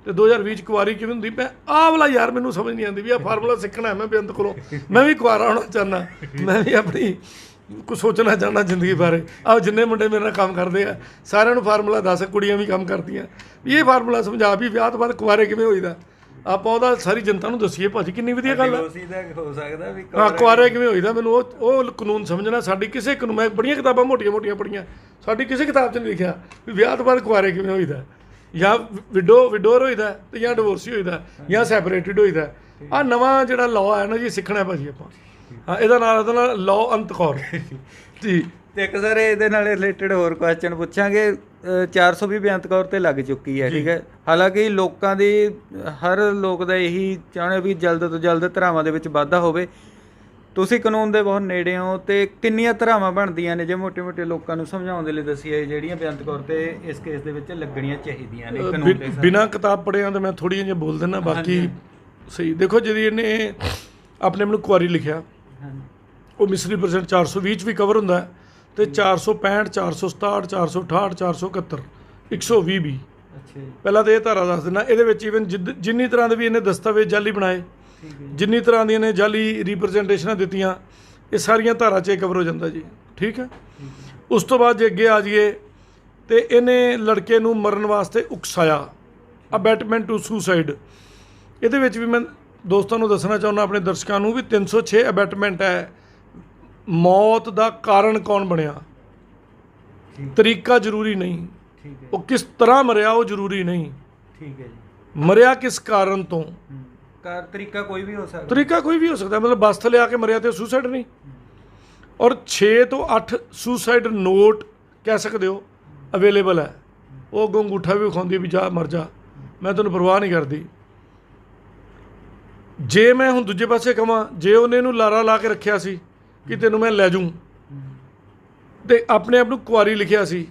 ਤੇ 2020 'ਚ ਕੁਆਰੀ ਕਿਵੇਂ ਹੁੰਦੀ? ਮੈਂ ਆਹ ਵਾਲਾ ਯਾਰ ਮੈਨੂੰ ਸਮਝ ਨਹੀਂ ਆਉਂਦੀ ਵੀ ਆਹ ਫਾਰਮੂਲਾ ਸਿੱਖਣਾ ਹੈ ਮੈਂ ਬੇਅੰਤ ਕੋਲੋਂ, ਮੈਂ ਵੀ ਕੁਆਰਾ ਹੋਣਾ ਚਾਹੁੰਦਾ, ਮੈਂ ਵੀ ਆਪਣੀ ਕੁਛ ਸੋਚਣਾ ਚਾਹੁੰਦਾ ਜ਼ਿੰਦਗੀ ਬਾਰੇ। ਆਹ ਜਿੰਨੇ ਮੁੰਡੇ ਮੇਰੇ ਨਾਲ ਕੰਮ ਕਰਦੇ ਆ ਸਾਰਿਆਂ ਨੂੰ ਫਾਰਮੂਲਾ ਦੱਸ, ਕੁੜੀਆਂ ਵੀ ਕੰਮ ਕਰਦੀਆਂ, ਵੀ ਇਹ ਫਾਰਮੂਲਾ ਸਮਝਾ ਵੀ ਵਿਆਹ ਤੋਂ ਬਾਅਦ ਕੁਆਰੇ ਕਿਵੇਂ ਹੋਈਦਾ, ਆਪਾਂ ਉਹਦਾ ਸਾਰੀ ਜਨਤਾ ਨੂੰ ਦੱਸੀਏ। ਭਾਜੀ ਕਿੰਨੀ ਵਧੀਆ ਗੱਲ ਹੈ। ਹੋ ਸਕਦਾ ਵੀ ਹਾਂ, ਕੁਆਰੇ ਕਿਵੇਂ ਹੋਈਦਾ, ਮੈਨੂੰ ਉਹ ਕਾਨੂੰਨ ਸਮਝਣਾ। ਸਾਡੀ ਕਿਸੇ ਕਾਨੂੰਨ, ਮੈਂ ਬੜੀਆਂ ਕਿਤਾਬਾਂ ਮੋਟੀਆਂ ਮੋਟੀਆਂ ਪੜ੍ਹੀਆਂ, ਸਾਡੀ ਕਿਸੇ ਕਿਤਾਬ 'ਚ ਨਹੀਂ ਲਿਖਿਆ ਵੀ ਵਿਆਹ ਤੋਂ ਬਾਅਦ ਕੁਆਰੇ ਕਿਵੇਂ ਹੋਈਦਾ, ਜਾਂ ਵਿਡੋਰ ਹੋਈਦਾ ਤੇ ਜਾਂ ਡਿਵੋਰਸੀ ਹੋਈਦਾ ਜਾਂ ਸੈਪਰੇਟਿਡ ਹੋਈਦਾ। ਆਹ ਨਵਾਂ ਜਿਹੜਾ ਲਾਅ ਹੈ ਨਾ ਜੀ, ਸਿੱਖਣਾ ਭਾਜੀ ਆਪਾਂ। ਹਾਂ, ਇਹਦਾ ਨਾਲ ਲਾਅ ਅੰਤ ਕੌਰ ਜੀ। ਤੇ ਇੱਕ ਸਰ ਇਹਦੇ ਨਾਲ ਰਿਲੇਟਡ ਹੋਰ ਕੁਐਸਚਨ ਪੁੱਛਾਂਗੇ। 420 ਬੇਅੰਤ ਕੌਰ ਤੇ ਲੱਗ ਚੁੱਕੀ ਹੈ, ਠੀਕ ਹੈ। ਹਾਲਾਂਕਿ ਲੋਕਾਂ ਦੀ, ਹਰ ਲੋਕ ਦਾ ਇਹੀ ਚਾਹੁੰਦੇ ਵੀ ਜਲਦ ਤੋਂ ਜਲਦ ਧਾਰਾਵਾਂ ਦੇ ਵਿੱਚ ਵਾਧਾ ਹੋਵੇ। ਤੁਸੀਂ ਕਾਨੂੰਨ ਦੇ ਬਹੁਤ ਨੇੜੇ ਹੋ, ਤੇ ਕਿੰਨੀਆਂ ਧਾਰਾਵਾਂ ਬਣਦੀਆਂ ਨੇ ਜੇ ਮੋਟੇ-ਮੋਟੇ ਲੋਕਾਂ ਨੂੰ ਸਮਝਾਉਣ ਦੇ ਲਈ ਦੱਸੀਏ, ਜਿਹੜੀਆਂ ਬੇਅੰਤ ਕੌਰ ਤੇ ਇਸ ਕੇਸ ਦੇ ਵਿੱਚ ਲੱਗਣੀਆਂ ਚਾਹੀਦੀਆਂ ਨੇ ਕਾਨੂੰਨ ਦੇ ਹਿਸਾਬ ਨਾਲ? ਬਿਨਾਂ ਕਿਤਾਬ ਪੜ੍ਹਿਆਂ ਤਾਂ ਮੈਂ ਥੋੜ੍ਹੀਆਂ ਜਿਹੀਆਂ ਬੋਲ ਦਿੰਦਾ, ਬਾਕੀ ਸਹੀ। ਦੇਖੋ, ਜਿਹੜੀ ਇਹਨੇ ਆਪਣੇ ਆਪ ਨੂੰ ਕੁਆਰੀ ਲਿਖਿਆ, ਉਹ ਮਿਸਰੀਪ੍ਰੈਜ਼ੈਂਟ 420 'ਚ ਵੀ ਕਵਰ ਹੁੰਦਾ ਹੈ, ਤੇ 465, 467, 468, 471, 120 ਵੀ। ਅੱਛਾ ਜੀ। ਪਹਿਲਾਂ ਤਾਂ ਇਹ ਧਾਰਾ ਦੱਸ ਦਿੰਦਾ, ਇਹਦੇ ਵਿੱਚ ਈਵਨ ਜਿੰਨੀ ਤਰ੍ਹਾਂ ਦੇ ਵੀ ਇਹਨੇ ਦਸਤਾਵੇਜ਼ ਜਾਲੀ ਬਣਾਏ, ਜਿੰਨੀ ਤਰ੍ਹਾਂ ਦੀਆਂ ਨੇ ਜਾਲੀ ਰਿਪਰੈਜ਼ੈਂਟੇਸ਼ਨਾਂ ਦਿੱਤੀਆਂ, ਇਹ ਸਾਰੀਆਂ ਧਾਰਾ 'ਚ ਕਵਰ ਹੋ ਜਾਂਦਾ ਜੀ, ਠੀਕ ਹੈ। ਉਸ ਤੋਂ ਬਾਅਦ ਜੇ ਅੱਗੇ ਆ ਜਾਈਏ, ਤੇ ਇਹਨੇ ਲੜਕੇ ਨੂੰ ਮਰਨ ਵਾਸਤੇ ਉਕਸਾਇਆ, ਅਬੈਟਮੈਂਟ ਟੂ ਸੁਸਾਈਡ। ਇਹਦੇ ਵਿੱਚ ਵੀ ਮੈਂ ਦੋਸਤਾਂ ਨੂੰ ਦੱਸਣਾ ਚਾਹੁੰਦਾ, ਆਪਣੇ ਦਰਸ਼ਕਾਂ ਨੂੰ, ਵੀ 306 ਅਬੈਟਮੈਂਟ ਹੈ। ਮੌਤ ਦਾ ਕਾਰਨ ਕੌਣ ਬਣਿਆ, ਤਰੀਕਾ ਜ਼ਰੂਰੀ ਨਹੀਂ, ਉਹ ਕਿਸ ਤਰ੍ਹਾਂ ਮਰਿਆ ਉਹ ਜ਼ਰੂਰੀ ਨਹੀਂ, ਠੀਕ ਹੈ ਜੀ। ਮਰਿਆ ਕਿਸ ਕਾਰਨ ਤੋਂ, ਤਰੀਕਾ ਕੋਈ ਵੀ ਹੋ ਸਕਦਾ, ਤਰੀਕਾ ਕੋਈ ਵੀ ਹੋ ਸਕਦਾ। ਮਤਲਬ ਬੱਸ ਥੱਲੇ ਆ ਕੇ ਮਰਿਆ ਤੇ ਸੁਸਾਈਡ ਨਹੀਂ। ਔਰ 6 ਤੋਂ 8 ਸੁਸਾਈਡ ਨੋਟ ਕਹਿ ਸਕਦੇ ਹੋ ਅਵੇਲੇਬਲ ਹੈ। ਉਹ ਅੱਗੋਂ ਅੰਗੂਠਾ ਵੀ ਵਿਖਾਉਂਦੀ ਵੀ ਜਾ ਮਰ ਜਾ, ਮੈਂ ਤੈਨੂੰ ਪਰਵਾਹ ਨਹੀਂ ਕਰਦੀ। ਜੇ ਮੈਂ ਹੁਣ ਦੂਜੇ ਪਾਸੇ ਕਹਾਂ, ਜੇ ਉਹਨੇ ਇਹਨੂੰ ਲਾਰਾ ਲਾ ਕੇ ਰੱਖਿਆ ਸੀ ਕਿ ਤੈਨੂੰ ਮੈਂ ਲੈ ਜੂੰ, ਤੇ ਆਪਣੇ ਆਪ ਨੂੰ ਕੁਆਰੀ ਲਿਖਿਆ ਸੀ,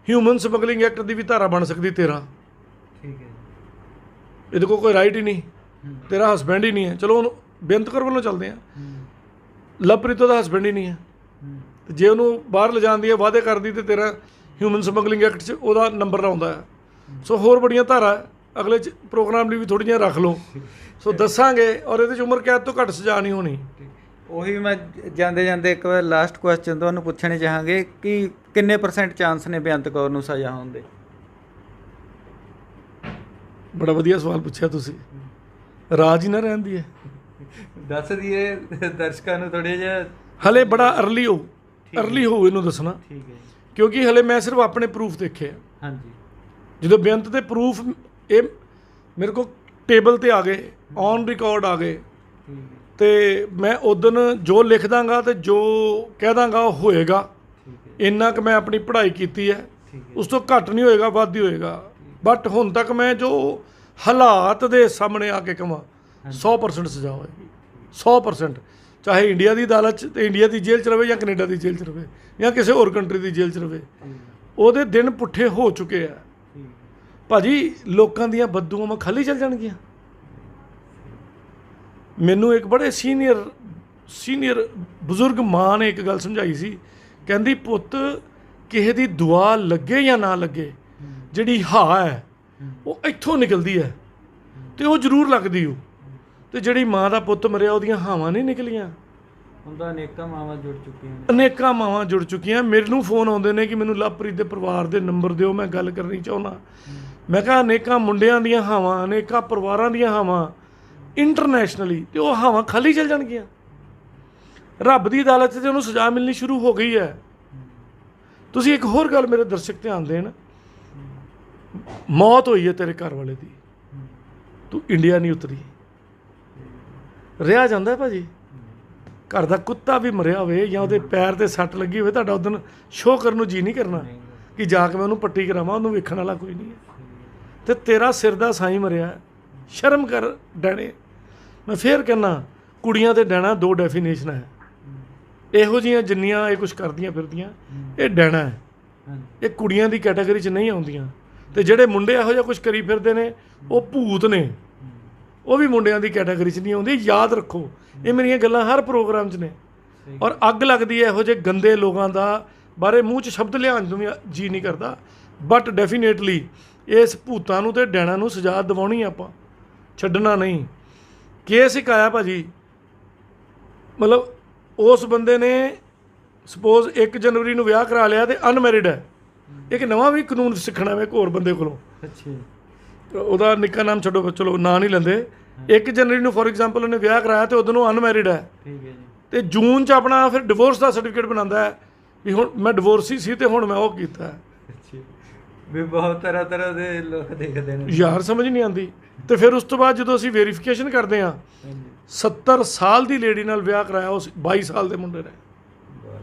ਹਿਊਮਨ ਸਮਗਲਿੰਗ ਐਕਟ ਦੀ ਵੀ ਧਾਰਾ ਬਣ ਸਕਦੀ 13। ਠੀਕ ਹੈ। ਇਹਦੇ ਕੋਲ ਕੋਈ ਰਾਈਟ ਹੀ ਨਹੀਂ, ਤੇਰਾ ਹਸਬੈਂਡ ਹੀ ਨਹੀਂ ਹੈ। ਚਲੋ ਉਹਨੂੰ ਬੇਅੰਤ ਕੌਰ ਵੱਲੋਂ ਚੱਲਦੇ ਆ, ਲਵਪ੍ਰੀਤ ਉਹਦਾ ਹਸਬੈਂਡ ਹੀ ਨਹੀਂ ਹੈ, ਤੇ ਜੇ ਉਹਨੂੰ ਬਾਹਰ ਲਿਜਾਣ ਦੀ ਵਾਅਦੇ ਕਰਦੀ ਤੇ ਤੇਰਾ ਹਿਊਮਨ ਸਮਗਲਿੰਗ ਐਕਟ 'ਚ ਉਹਦਾ ਨੰਬਰ ਆਉਂਦਾ ਹੈ। ਸੋ ਹੋਰ ਬੜੀਆਂ ਧਾਰਾ ਅਗਲੇ ਪ੍ਰੋਗਰਾਮ ਲਈ ਵੀ ਥੋੜ੍ਹੀਆਂ ਰੱਖ ਲਓ, ਸੋ ਦੱਸਾਂਗੇ। ਔਰ ਇਹਦੇ 'ਚ ਉਮਰ ਕੈਦ ਤੋਂ ਘੱਟ ਸਜ਼ਾ ਨਹੀਂ ਹੋਣੀ। ਉਹੀ ਮੈਂ ਜਾਂਦੇ ਜਾਂਦੇ ਇੱਕ ਵਾਰ ਲਾਸਟ ਕੁਐਸਚਨ ਤੁਹਾਨੂੰ ਪੁੱਛਣੇ ਚਾਹਾਂਗੇ ਕਿ ਕਿੰਨੇ % ਚਾਂਸ ਨੇ ਬੇਅੰਤ ਕੌਰ ਨੂੰ ਸਜ਼ਾ ਹੋਣ ਦੇ? ਬੜਾ ਵਧੀਆ ਸਵਾਲ ਪੁੱਛਿਆ ਤੁਸੀਂ, ਰਾਜ ਹੀ ਨਾ ਰਹਿੰਦੀ ਹੈ। ਦੱਸ ਦਈਏ ਦਰਸ਼ਕਾਂ ਨੂੰ ਥੋੜ੍ਹਾ ਜਿਹਾ, ਹਲੇ ਬੜਾ ਅਰਲੀ ਹੋਊ ਇਹਨੂੰ ਦੱਸਣਾ, ਠੀਕ ਹੈ, ਕਿਉਂਕਿ ਹਲੇ ਮੈਂ ਸਿਰਫ ਆਪਣੇ ਪ੍ਰੂਫ ਦੇਖੇ ਆ। ਹਾਂਜੀ। ਜਦੋਂ ਬੇਅੰਤ ਦੇ ਪ੍ਰੂਫ ਇਹ ਮੇਰੇ ਕੋਲ ਟੇਬਲ ਤੇ ਆ ਗਏ, ਔਨ ਰਿਕਾਰਡ ਆ ਗਏ, ਤੇ ਮੈਂ ਉਦਣ ਜੋ ਲਿਖ ਦਾਂਗਾ ਤੇ ਜੋ ਕਹਿ ਦਾਂਗਾ ਉਹ ਹੋਏਗਾ। ਇੰਨਾ ਕੁ ਮੈਂ ਆਪਣੀ ਪੜ੍ਹਾਈ ਕੀਤੀ ਹੈ, ਉਸ ਤੋਂ ਘੱਟ ਨਹੀਂ ਹੋਏਗਾ, ਵੱਧ ਹੀ ਹੋਏਗਾ। ਬਟ ਹੁਣ ਤੱਕ ਮੈਂ ਜੋ ਹਾਲਾਤ ਦੇ ਸਾਹਮਣੇ ਆ ਕੇ ਕਹਾਂ, 100% ਸਜ਼ਾ ਹੋਏਗੀ, 100%। ਚਾਹੇ ਇੰਡੀਆ ਦੀ ਅਦਾਲਤ 'ਚ ਤੇ ਇੰਡੀਆ ਦੀ ਜੇਲ੍ਹ 'ਚ ਰਵੇ, ਜਾਂ ਕੈਨੇਡਾ ਦੀ ਜੇਲ੍ਹ 'ਚ ਰਵੇ, ਜਾਂ ਕਿਸੇ ਹੋਰ ਕੰਟਰੀ ਦੀ ਜੇਲ੍ਹ 'ਚ ਰਵੇ, ਉਹਦੇ ਦਿਨ ਪੁੱਠੇ ਹੋ ਚੁੱਕੇ ਆ ਭਾਜੀ। ਲੋਕਾਂ ਦੀਆਂ ਬਦਦੁਆਵਾਂ ਖਾਲੀ ਚੱਲ ਜਾਣਗੀਆਂ। ਮੈਨੂੰ ਇੱਕ ਬੜੇ ਸੀਨੀਅਰ ਸੀਨੀਅਰ ਬਜ਼ੁਰਗ ਮਾਂ ਨੇ ਇੱਕ ਗੱਲ ਸਮਝਾਈ ਸੀ, ਕਹਿੰਦੀ ਪੁੱਤ ਕਿਸੇ ਦੀ ਦੁਆ ਲੱਗੇ ਜਾਂ ਨਾ ਲੱਗੇ, ਜਿਹੜੀ ਹਾ ਹੈ ਉਹ ਇੱਥੋਂ ਨਿਕਲਦੀ ਹੈ ਤੇ ਉਹ ਜ਼ਰੂਰ ਲੱਗਦੀ ਉਹ। ਤੇ ਜਿਹੜੀ ਮਾਂ ਦਾ ਪੁੱਤ ਮਰਿਆ ਉਹਦੀਆਂ ਹਾਵਾਂ ਨਹੀਂ ਨਿਕਲੀਆਂ। ਹੁੰਦਾ ਅਨੇਕਾਂ ਮਾਵਾਂ ਜੁੜ ਚੁੱਕੀਆਂ ਨੇ। ਅਨੇਕਾਂ ਮਾਵਾਂ ਜੁੜ ਚੁੱਕੀਆਂ। ਮੈਨੂੰ ਫੋਨ ਆਉਂਦੇ ਨੇ ਕਿ ਮੈਨੂੰ ਲਵਪ੍ਰੀਤ ਦੇ ਪਰਿਵਾਰ ਦੇ ਨੰਬਰ ਦਿਓ, ਮੈਂ ਗੱਲ ਕਰਨੀ ਚਾਹੁੰਦਾ। ਮੈਂ ਕਿਹਾ ਅਨੇਕਾਂ ਮੁੰਡਿਆਂ ਦੀਆਂ ਹਾਵਾਂ, ਅਨੇਕਾਂ ਪਰਿਵਾਰਾਂ ਦੀਆਂ ਹਾਵਾਂ ਇੰਟਰਨੈਸ਼ਨਲੀ, ਤੇ ਉਹ ਹਾਵਾਂ ਖਾਲੀ ਚੱਲ ਜਾਣਗੀਆਂ। ਰੱਬ ਦੀ ਅਦਾਲਤ 'ਤੇ ਉਹਨੂੰ ਸਜ਼ਾ ਮਿਲਣੀ ਸ਼ੁਰੂ ਹੋ ਗਈ ਹੈ। ਤੁਸੀਂ ਇੱਕ ਹੋਰ ਗੱਲ ਮੇਰੇ ਦਰਸ਼ਕ ਧਿਆਨ ਦੇਣ, ਮੌਤ ਹੋਈ ਹੈ ਤੇਰੇ ਘਰ ਵਾਲੇ ਦੀ, ਤੂੰ ਇੰਡੀਆ ਨਹੀਂ ਉਤਰੀ, ਰਿਹਾ ਜਾਂਦਾ ਭਾਜੀ। ਘਰ ਦਾ ਕੁੱਤਾ ਵੀ ਮਰਿਆ ਹੋਵੇ ਜਾਂ ਉਹਦੇ ਪੈਰ ਤੇ ਸੱਟ ਲੱਗੀ ਹੋਵੇ, ਤੁਹਾਡਾ ਉਦੋਂ ਸ਼ੋਅ ਕਰਨ ਨੂੰ ਜੀ ਨਹੀਂ ਕਰਨਾ ਕਿ ਜਾ ਕੇ ਮੈਂ ਉਹਨੂੰ ਪੱਟੀ ਕਰਾਵਾਂ, ਉਹਨੂੰ ਵੇਖਣ ਵਾਲਾ ਕੋਈ ਨਹੀਂ ਹੈ। ਤੇ ਤੇਰਾ ਸਿਰ ਦਾ ਸਾਈਂ ਮਰਿਆ, ਸ਼ਰਮ ਕਰ ਡੈਣੇ। ਮੈਂ ਫੇਰ ਕਹਿੰਦਾ, ਕੁੜੀਆਂ ਤੇ ਡੈਣਾ ਦੋ ਡੈਫੀਨੇਸ਼ਨ ਹੈ। ਇਹੋ ਜਿਹੀਆਂ ਜਿੰਨੀਆਂ ਇਹ ਕੁਛ ਕਰਦੀਆਂ ਫਿਰਦੀਆਂ, ਇਹ ਡੈਣਾ ਹੈ, ਇਹ ਕੁੜੀਆਂ ਦੀ ਕੈਟਾਗਰੀ 'ਚ ਨਹੀਂ ਆਉਂਦੀਆਂ। ਤੇ ਜਿਹੜੇ ਮੁੰਡੇ ਇਹੋ ਜਿਹਾ ਕੁਛ ਕਰੀ ਫਿਰਦੇ ਨੇ, ਉਹ ਭੂਤ ਨੇ, ਉਹ ਵੀ ਮੁੰਡਿਆਂ ਦੀ ਕੈਟਾਗਰੀ 'ਚ ਨਹੀਂ ਆਉਂਦੇ। ਯਾਦ ਰੱਖੋ, ਇਹ ਮੇਰੀਆਂ ਗੱਲਾਂ ਹਰ ਪ੍ਰੋਗਰਾਮ 'ਚ ਨੇ। ਔਰ ਅੱਗ ਲੱਗਦੀ ਹੈ ਇਹੋ ਜਿਹੇ ਗੰਦੇ ਲੋਕਾਂ ਦਾ ਬਾਰੇ ਮੂੰਹ 'ਚ ਸ਼ਬਦ ਲਿਆਉਣ ਨੂੰ ਵੀ ਜੀ ਨਹੀਂ ਕਰਦਾ। ਬਟ ਡੈਫੀਨੇਟਲੀ ਇਸ ਭੂਤਾਂ ਨੂੰ ਤੇ ਡੈਣਾ ਨੂੰ ਸਜ਼ਾ ਦਿਵਾਉਣੀ ਆਪਾਂ, ਛੱਡਣਾ ਨਹੀਂ। ਕੇਸ ਇੱਕ ਆਇਆ ਭਾਜੀ, ਮਤਲਬ ਉਸ ਬੰਦੇ ਨੇ ਸਪੋਜ਼ 1 ਜਨਵਰੀ ਨੂੰ ਵਿਆਹ ਕਰਾ ਲਿਆ ਤੇ ਅਨਮੈਰਿਡ ਹੈ। ਇੱਕ ਨਵਾਂ ਵੀ ਕਾਨੂੰਨ ਸਿੱਖਣਾ ਵੇ ਇੱਕ ਹੋਰ ਬੰਦੇ ਕੋਲੋਂ। ਅੱਛਾ, ਉਹਦਾ ਨਿੱਕਾ ਨਾਮ ਛੱਡੋ, ਚਲੋ ਨਾਂ ਨਹੀਂ ਲੈਂਦੇ। 1 ਜਨਵਰੀ ਨੂੰ ਫੋਰ ਐਗਜ਼ਾਮਪਲ ਉਹਨੇ ਵਿਆਹ ਕਰਾਇਆ ਤੇ ਉਦੋਂ ਨੂੰ ਅਨਮੈਰਿਡ ਹੈ, ਠੀਕ ਹੈ ਜੀ। ਤੇ ਜੂਨ 'ਚ ਆਪਣਾ ਫਿਰ ਡਿਵੋਰਸ ਦਾ ਸਰਟੀਫਿਕੇਟ ਬਣਾਉਂਦਾ ਹੈ ਵੀ ਹੁਣ ਮੈਂ ਡਿਵੋਰਸੀ ਸੀ ਤੇ ਹੁਣ ਮੈਂ ਉਹ ਕੀਤਾ। ਅੱਛਾ, ਵੀ ਬਹੁਤ ਤਰ੍ਹਾਂ ਦੇ ਲੋਕ ਦੇਖਦੇ ਨੇ ਯਾਰ, ਸਮਝ ਨਹੀਂ ਆਉਂਦੀ। ਤੇ ਫਿਰ ਉਸ ਤੋਂ ਬਾਅਦ ਜਦੋਂ ਅਸੀਂ ਵੈਰੀਫਿਕੇਸ਼ਨ ਕਰਦੇ ਹਾਂ, 70 ਸਾਲ ਦੀ ਲੇਡੀ ਨਾਲ ਵਿਆਹ ਕਰਾਇਆ ਉਸ 22 ਸਾਲ ਦੇ ਮੁੰਡੇ ਨੇ,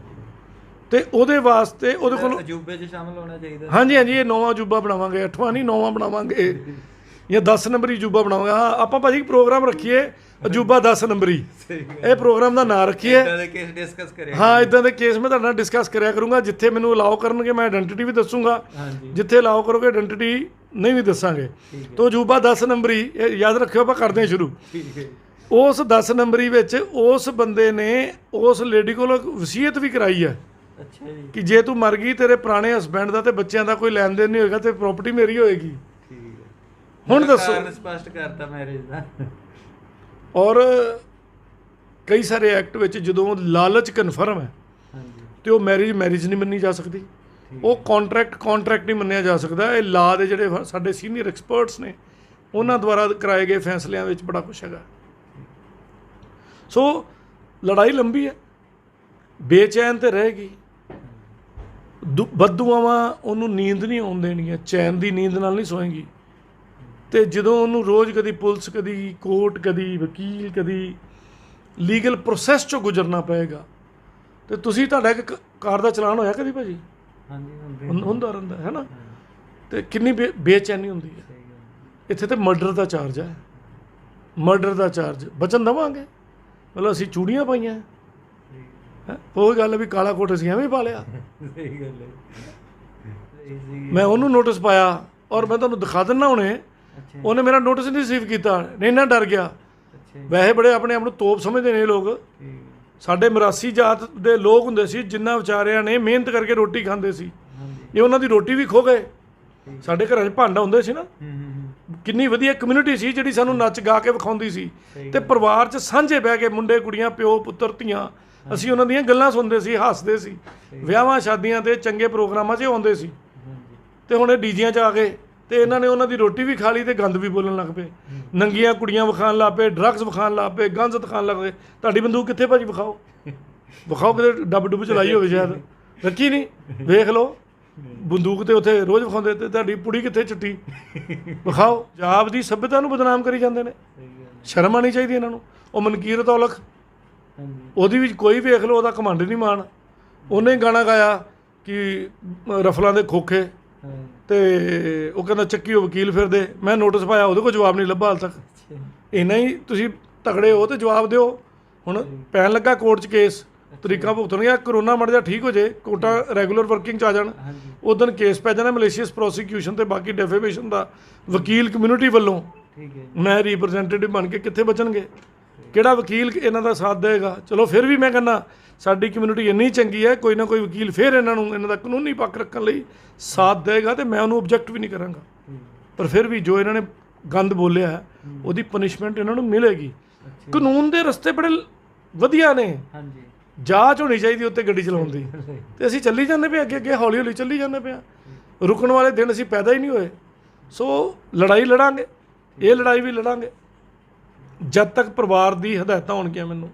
ਤੇ ਉਹਦੇ ਵਾਸਤੇ ਉਹਦੇ ਕੋਲ ਅਜੂਬੇ 'ਚ ਸ਼ਾਮਲ ਹੋਣਾ ਚਾਹੀਦਾ। ਹਾਂਜੀ ਹਾਂਜੀ, ਇਹ 9ਵਾਂ ਅਜੂਬਾ ਬਣਾਵਾਂਗੇ, 8ਵਾਂ ਨਹੀਂ 9ਵਾਂ ਬਣਾਵਾਂਗੇ, ਜਾਂ 10 ਨੰਬਰੀ ਅਜੂਬਾ ਬਣਾਵਾਂਗੇ। ਹਾਂ, ਆਪਾਂ ਭਾਜੀ ਪ੍ਰੋਗਰਾਮ ਰੱਖੀਏ ਅਜੂਬਾ 10 ਨੰਬਰੀ, ਇਹ ਪ੍ਰੋਗਰਾਮ ਦਾ ਨਾਂ ਰੱਖੀਏ। ਇਦਾਂ ਦੇ ਕੇਸ ਡਿਸਕਸ ਕਰਿਆ। ਹਾਂ, ਇਦਾਂ ਦੇ ਕੇਸ ਮੈਂ ਤੁਹਾਡੇ ਨਾਲ ਡਿਸਕਸ ਕਰਿਆ ਕਰੂੰਗਾ। ਜਿੱਥੇ ਮੈਨੂੰ ਅਲਾਓ ਕਰਨਗੇ ਮੈਂ ਆਇਡੈਂਟੀਟੀ ਵੀ ਦੱਸੂੰਗਾ, ਜਿੱਥੇ ਅਲਾਓ ਕਰੋਗੇ ਆਇਡੈਂਟੀਟੀ ਨਹੀਂ ਵੀ ਦੱਸਾਂਗੇ। ਤੋ ਅਜੂਬਾ 10 ਨੰਬਰੀ, ਇਹ ਯਾਦ ਰੱਖਿਓ, ਆਪਾਂ ਕਰਦੇ ਹਾਂ ਸ਼ੁਰੂ। ਉਸ 10 ਨੰਬਰੀ ਵਿੱਚ ਉਸ ਬੰਦੇ ਨੇ ਉਸ ਲੇਡੀ ਕੋਲੋਂ ਵਸੀਅਤ ਵੀ ਕਰਾਈ ਹੈ। ਅੱਛਾ ਜੀ, ਕਿ ਜੇ ਤੂੰ ਮਰ ਗਈ, ਤੇਰੇ ਪੁਰਾਣੇ ਹਸਬੈਂਡ ਦਾ ਤੇ ਬੱਚਿਆਂ ਦਾ ਕੋਈ ਲੈਣ ਦੇਣ ਨਹੀਂ ਹੋਏਗਾ ਤੇ ਪ੍ਰਾਪਰਟੀ ਮੇਰੀ ਹੋਏਗੀ। ਠੀਕ ਹੈ, ਹੁਣ ਦੱਸੋ। ਸਪਸ਼ਟ ਕਰਤਾ ਮੈਰਿਜ ਦਾ। ਔਰ ਕਈ ਸਾਰੇ ਐਕਟ ਵਿੱਚ ਜਦੋਂ ਲਾਲਚ ਕਨਫਰਮ ਹੈ ਹਾਂਜੀ, ਤੇ ਉਹ ਮੈਰਿਜ ਨਹੀਂ ਮੰਨੀ ਜਾ ਸਕਦੀ, ਉਹ ਕੰਟਰੈਕਟ ਨਹੀਂ ਮੰਨਿਆ ਜਾ ਸਕਦਾ। ਇਹ ਲਾ ਦੇ ਜਿਹੜੇ ਸਾਡੇ ਸੀਨੀਅਰ ਐਕਸਪਰਟਸ ਨੇ, ਉਹਨਾਂ ਦੁਆਰਾ ਕਰਾਏ ਗਏ ਫੈਸਲਿਆਂ ਵਿੱਚ ਬੜਾ ਕੁਛ ਹੈਗਾ। ਸੋ ਲੜਾਈ ਲੰਬੀ ਹੈ, ਬੇਚੈਨ ਤੇ ਰਹੇਗੀ। ਬਦਦੁਆਵਾਂ ਉਹਨੂੰ ਨੀਂਦ ਨਹੀਂ ਆਉਣ ਦੇਣਗੀਆਂ, ਚੈਨ ਦੀ ਨੀਂਦ ਨਾਲ ਨਹੀਂ ਸੋਏਗੀ। ਤੇ ਜਦੋਂ ਉਹਨੂੰ ਰੋਜ਼ ਕਦੀ ਪੁਲਿਸ, ਕਦੀ ਕੋਰਟ, ਕਦੀ ਵਕੀਲ, ਕਦੀ ਲੀਗਲ ਪ੍ਰੋਸੈਸ 'ਚੋਂ ਗੁਜ਼ਰਨਾ ਪਏਗਾ। ਤੇ ਤੁਸੀਂ, ਤੁਹਾਡਾ ਇੱਕ ਕਾਰ ਦਾ ਚਲਾਨ ਹੋਇਆ ਕਦੀ ਭਾਜੀ? ਹਾਂਜੀ, ਹੁੰਦਾ ਰਹਿੰਦਾ ਹੈ ਨਾ। ਤੇ ਕਿੰਨੀ ਬੇਚੈਨੀ ਹੁੰਦੀ ਹੈ। ਇੱਥੇ ਤੇ ਮਰਡਰ ਦਾ ਚਾਰਜ ਹੈ, ਮਰਡਰ ਦਾ ਚਾਰਜ ਬਚਨ ਦੇਵਾਂਗੇ। ਮਤਲਬ ਅਸੀਂ ਚੂੜੀਆਂ ਪਾਈਆਂ ਹੈ, ਉਹ ਗੱਲ ਵੀ ਕਾਲਾ ਕੋਟ ਅਸੀਂ ਐਵੇਂ ਪਾ ਲਿਆ। ਸਹੀ ਗੱਲ ਹੈ। ਮੈਂ ਉਹਨੂੰ ਨੋਟਿਸ ਪਾਇਆ, ਔਰ ਮੈਂ ਤੁਹਾਨੂੰ ਦਿਖਾ ਦਿੰਦਾ ਹੁਣੇ, ਉਹਨੇ ਮੇਰਾ ਨੋਟਿਸ ਨਹੀਂ ਰਿਸੀਵ ਕੀਤਾ, ਇੰਨਾ ਡਰ ਗਿਆ। ਵੈਸੇ ਬੜੇ ਆਪਣੇ ਆਪ ਨੂੰ ਤੋਪ ਸਮਝਦੇ ਨੇ ਲੋਕ। ਸਾਡੇ ਮਰਾਸੀ ਜਾਤ ਦੇ ਲੋਕ ਹੁੰਦੇ ਸੀ ਜਿਨ੍ਹਾਂ ਵਿਚਾਰਿਆਂ ਨੇ ਮਿਹਨਤ ਕਰਕੇ ਰੋਟੀ ਖਾਂਦੇ ਸੀ, ਇਹ ਉਹਨਾਂ ਦੀ ਰੋਟੀ ਵੀ ਖੋ ਗਏ। ਸਾਡੇ ਘਰਾਂ 'ਚ ਭਾਂਡਾ ਹੁੰਦੇ ਸੀ ਨਾ, ਕਿੰਨੀ ਵਧੀਆ ਕਮਿਊਨਿਟੀ ਸੀ ਜਿਹੜੀ ਸਾਨੂੰ ਨੱਚ ਗਾ ਕੇ ਵਿਖਾਉਂਦੀ ਸੀ। ਤੇ ਪਰਿਵਾਰ 'ਚ ਸਾਂਝੇ ਬਹਿ ਕੇ ਮੁੰਡੇ ਕੁੜੀਆਂ, ਪਿਓ ਪੁੱਤਰ ਧੀਆਂ, ਅਸੀਂ ਉਹਨਾਂ ਦੀਆਂ ਗੱਲਾਂ ਸੁਣਦੇ ਸੀ, ਹੱਸਦੇ ਸੀ, ਵਿਆਹਾਂ ਸ਼ਾਦੀਆਂ ਤੇ ਚੰਗੇ ਪ੍ਰੋਗਰਾਮਾਂ 'ਚ ਆਉਂਦੇ ਸੀ। ਤੇ ਹੁਣ ਇਹ ਡੀਜਿਆਂ 'ਚ ਆ ਗਏ ਤੇ ਇਹਨਾਂ ਨੇ ਉਹਨਾਂ ਦੀ ਰੋਟੀ ਵੀ ਖਾ ਲਈ ਤੇ ਗੰਦ ਵੀ ਬੋਲਣ ਲੱਗ ਪਏ। ਨੰਗੀਆਂ ਕੁੜੀਆਂ ਵਿਖਾਉਣ ਲੱਗ ਪਏ, ਡਰੱਗਸ ਵਿਖਾਉਣ ਲੱਗ ਪਏ, ਗੰਜ ਦਿਖਾਉਣ ਲੱਗ ਪਏ। ਤੁਹਾਡੀ ਬੰਦੂਕ ਕਿੱਥੇ ਭਾਜੀ? ਵਿਖਾਓ, ਕਿਤੇ ਡੱਬ ਚਲਾਈ ਹੋਵੇ, ਸ਼ਾਇਦ ਰੱਖੀ ਨਹੀਂ। ਵੇਖ ਲਓ, ਬੰਦੂਕ ਤੇ ਉੱਥੇ ਰੋਜ਼ ਵਿਖਾਉਂਦੇ, ਤੇ ਤੁਹਾਡੀ ਪੁੜੀ ਕਿੱਥੇ ਚਿੱਟੀ? ਵਿਖਾਓ। ਪੰਜਾਬ ਦੀ ਸੱਭਿਅਤਾ ਨੂੰ ਬਦਨਾਮ ਕਰੀ ਜਾਂਦੇ ਨੇ, ਸ਼ਰਮ ਆਉਣੀ ਚਾਹੀਦੀ ਇਹਨਾਂ ਨੂੰ। ਉਹ ਮਨਕੀਰਤ ਔਲਖ, ਉਹਦੀ ਵੀ ਕੋਈ ਵੇਖ ਲਓ, ਉਹਦਾ ਘਮੰਡ ਨਹੀਂ ਮਾਣ। ਉਹਨੇ ਗਾਣਾ ਗਾਇਆ ਕਿ ਰਫਲਾਂ ਦੇ ਖੋਖੇ, ਤੇ ਉਹ ਕਹਿੰਦਾ ਚੱਕੀ ਉਹ ਵਕੀਲ ਫਿਰਦੇ। ਮੈਂ ਨੋਟਿਸ ਪਾਇਆ, ਉਹਦੇ ਕੋਲ ਜਵਾਬ ਨਹੀਂ ਲੱਭਾ ਹਾਲ ਤੱਕ। ਇੰਨਾ ਹੀ ਤੁਸੀਂ ਤਕੜੇ ਹੋ ਤੇ ਜਵਾਬ ਦਿਓ। ਹੁਣ ਪੈਣ ਲੱਗਾ ਕੋਰਟ 'ਚ ਕੇਸ, ਤਰੀਕਾਂ ਭੁਗਤਣਗੇ। ਕਰੋਨਾ ਮੜ ਜਾ ਠੀਕ ਹੋ ਜੇ, ਕੋਰਟਾਂ ਰੈਗੂਲਰ ਵਰਕਿੰਗ 'ਚ ਆ ਜਾਣ, ਉਦੋਂ ਕੇਸ ਪੈ ਜਾਣਾ ਮਲੇਸ਼ੀਅਸ ਪ੍ਰੋਸੀਕਿਊਸ਼ਨ ਤੇ ਬਾਕੀ ਡੈਫੇਮੇਸ਼ਨ ਦਾ। ਵਕੀਲ ਕਮਿਊਨਿਟੀ ਵੱਲੋਂ ਮੈਂ ਰਿਪਰੈਜ਼ੈਂਟੇਟਿਵ ਬਣ ਕੇ ਕਿੱਥੇ ਬਚਣਗੇ? ਕਿਹੜਾ ਵਕੀਲ ਇਹਨਾਂ ਦਾ ਸਾਥ ਦੇਗਾ? ਚਲੋ ਫਿਰ ਵੀ ਮੈਂ ਕਹਿੰਦਾ ਸਾਡੀ ਕਮਿਊਨਿਟੀ ਇੰਨੀ ਚੰਗੀ ਹੈ, ਕੋਈ ਨਾ ਕੋਈ ਵਕੀਲ ਫਿਰ ਇਹਨਾਂ ਦਾ ਕਾਨੂੰਨੀ ਪੱਖ ਰੱਖਣ ਲਈ ਸਾਥ ਦੇਗਾ ਤੇ ਮੈਂ ਉਹਨੂੰ ਆਬਜੈਕਟ ਵੀ ਨਹੀਂ ਕਰਾਂਗਾ। ਪਰ ਫਿਰ ਵੀ ਜੋ ਇਹਨਾਂ ਨੇ ਗੰਦ ਬੋਲਿਆ ਹੈ, ਉਹਦੀ ਪਨਿਸ਼ਮੈਂਟ ਇਹਨਾਂ ਨੂੰ ਮਿਲੇਗੀ। ਕਾਨੂੰਨ ਦੇ ਰਸਤੇ ਬੜੇ ਵਧੀਆ ਨੇ, ਹਾਂਜੀ ਜਾਂਚ ਹੋਣੀ ਚਾਹੀਦੀ ਉੱਤੇ ਗੱਡੀ ਚਲਾਉਣ ਦੀ, ਤੇ ਅਸੀਂ ਚੱਲੀ ਜਾਂਦੇ ਪਏ ਅੱਗੇ ਅੱਗੇ, ਹੌਲੀ ਹੌਲੀ ਚੱਲੀ ਜਾਂਦੇ ਪਏ। ਰੁਕਣ ਵਾਲੇ ਦਿਨ ਅਸੀਂ ਪੈਦਾ ਹੀ ਨਹੀਂ ਹੋਏ। ਸੋ ਲੜਾਈ ਲੜਾਂਗੇ, ਇਹ ਲੜਾਈ ਵੀ ਲੜਾਂਗੇ ਜਦ ਤੱਕ ਪਰਿਵਾਰ ਦੀ ਹਦਾਇਤਾਂ ਹੋਣਗੀਆਂ। ਮੈਨੂੰ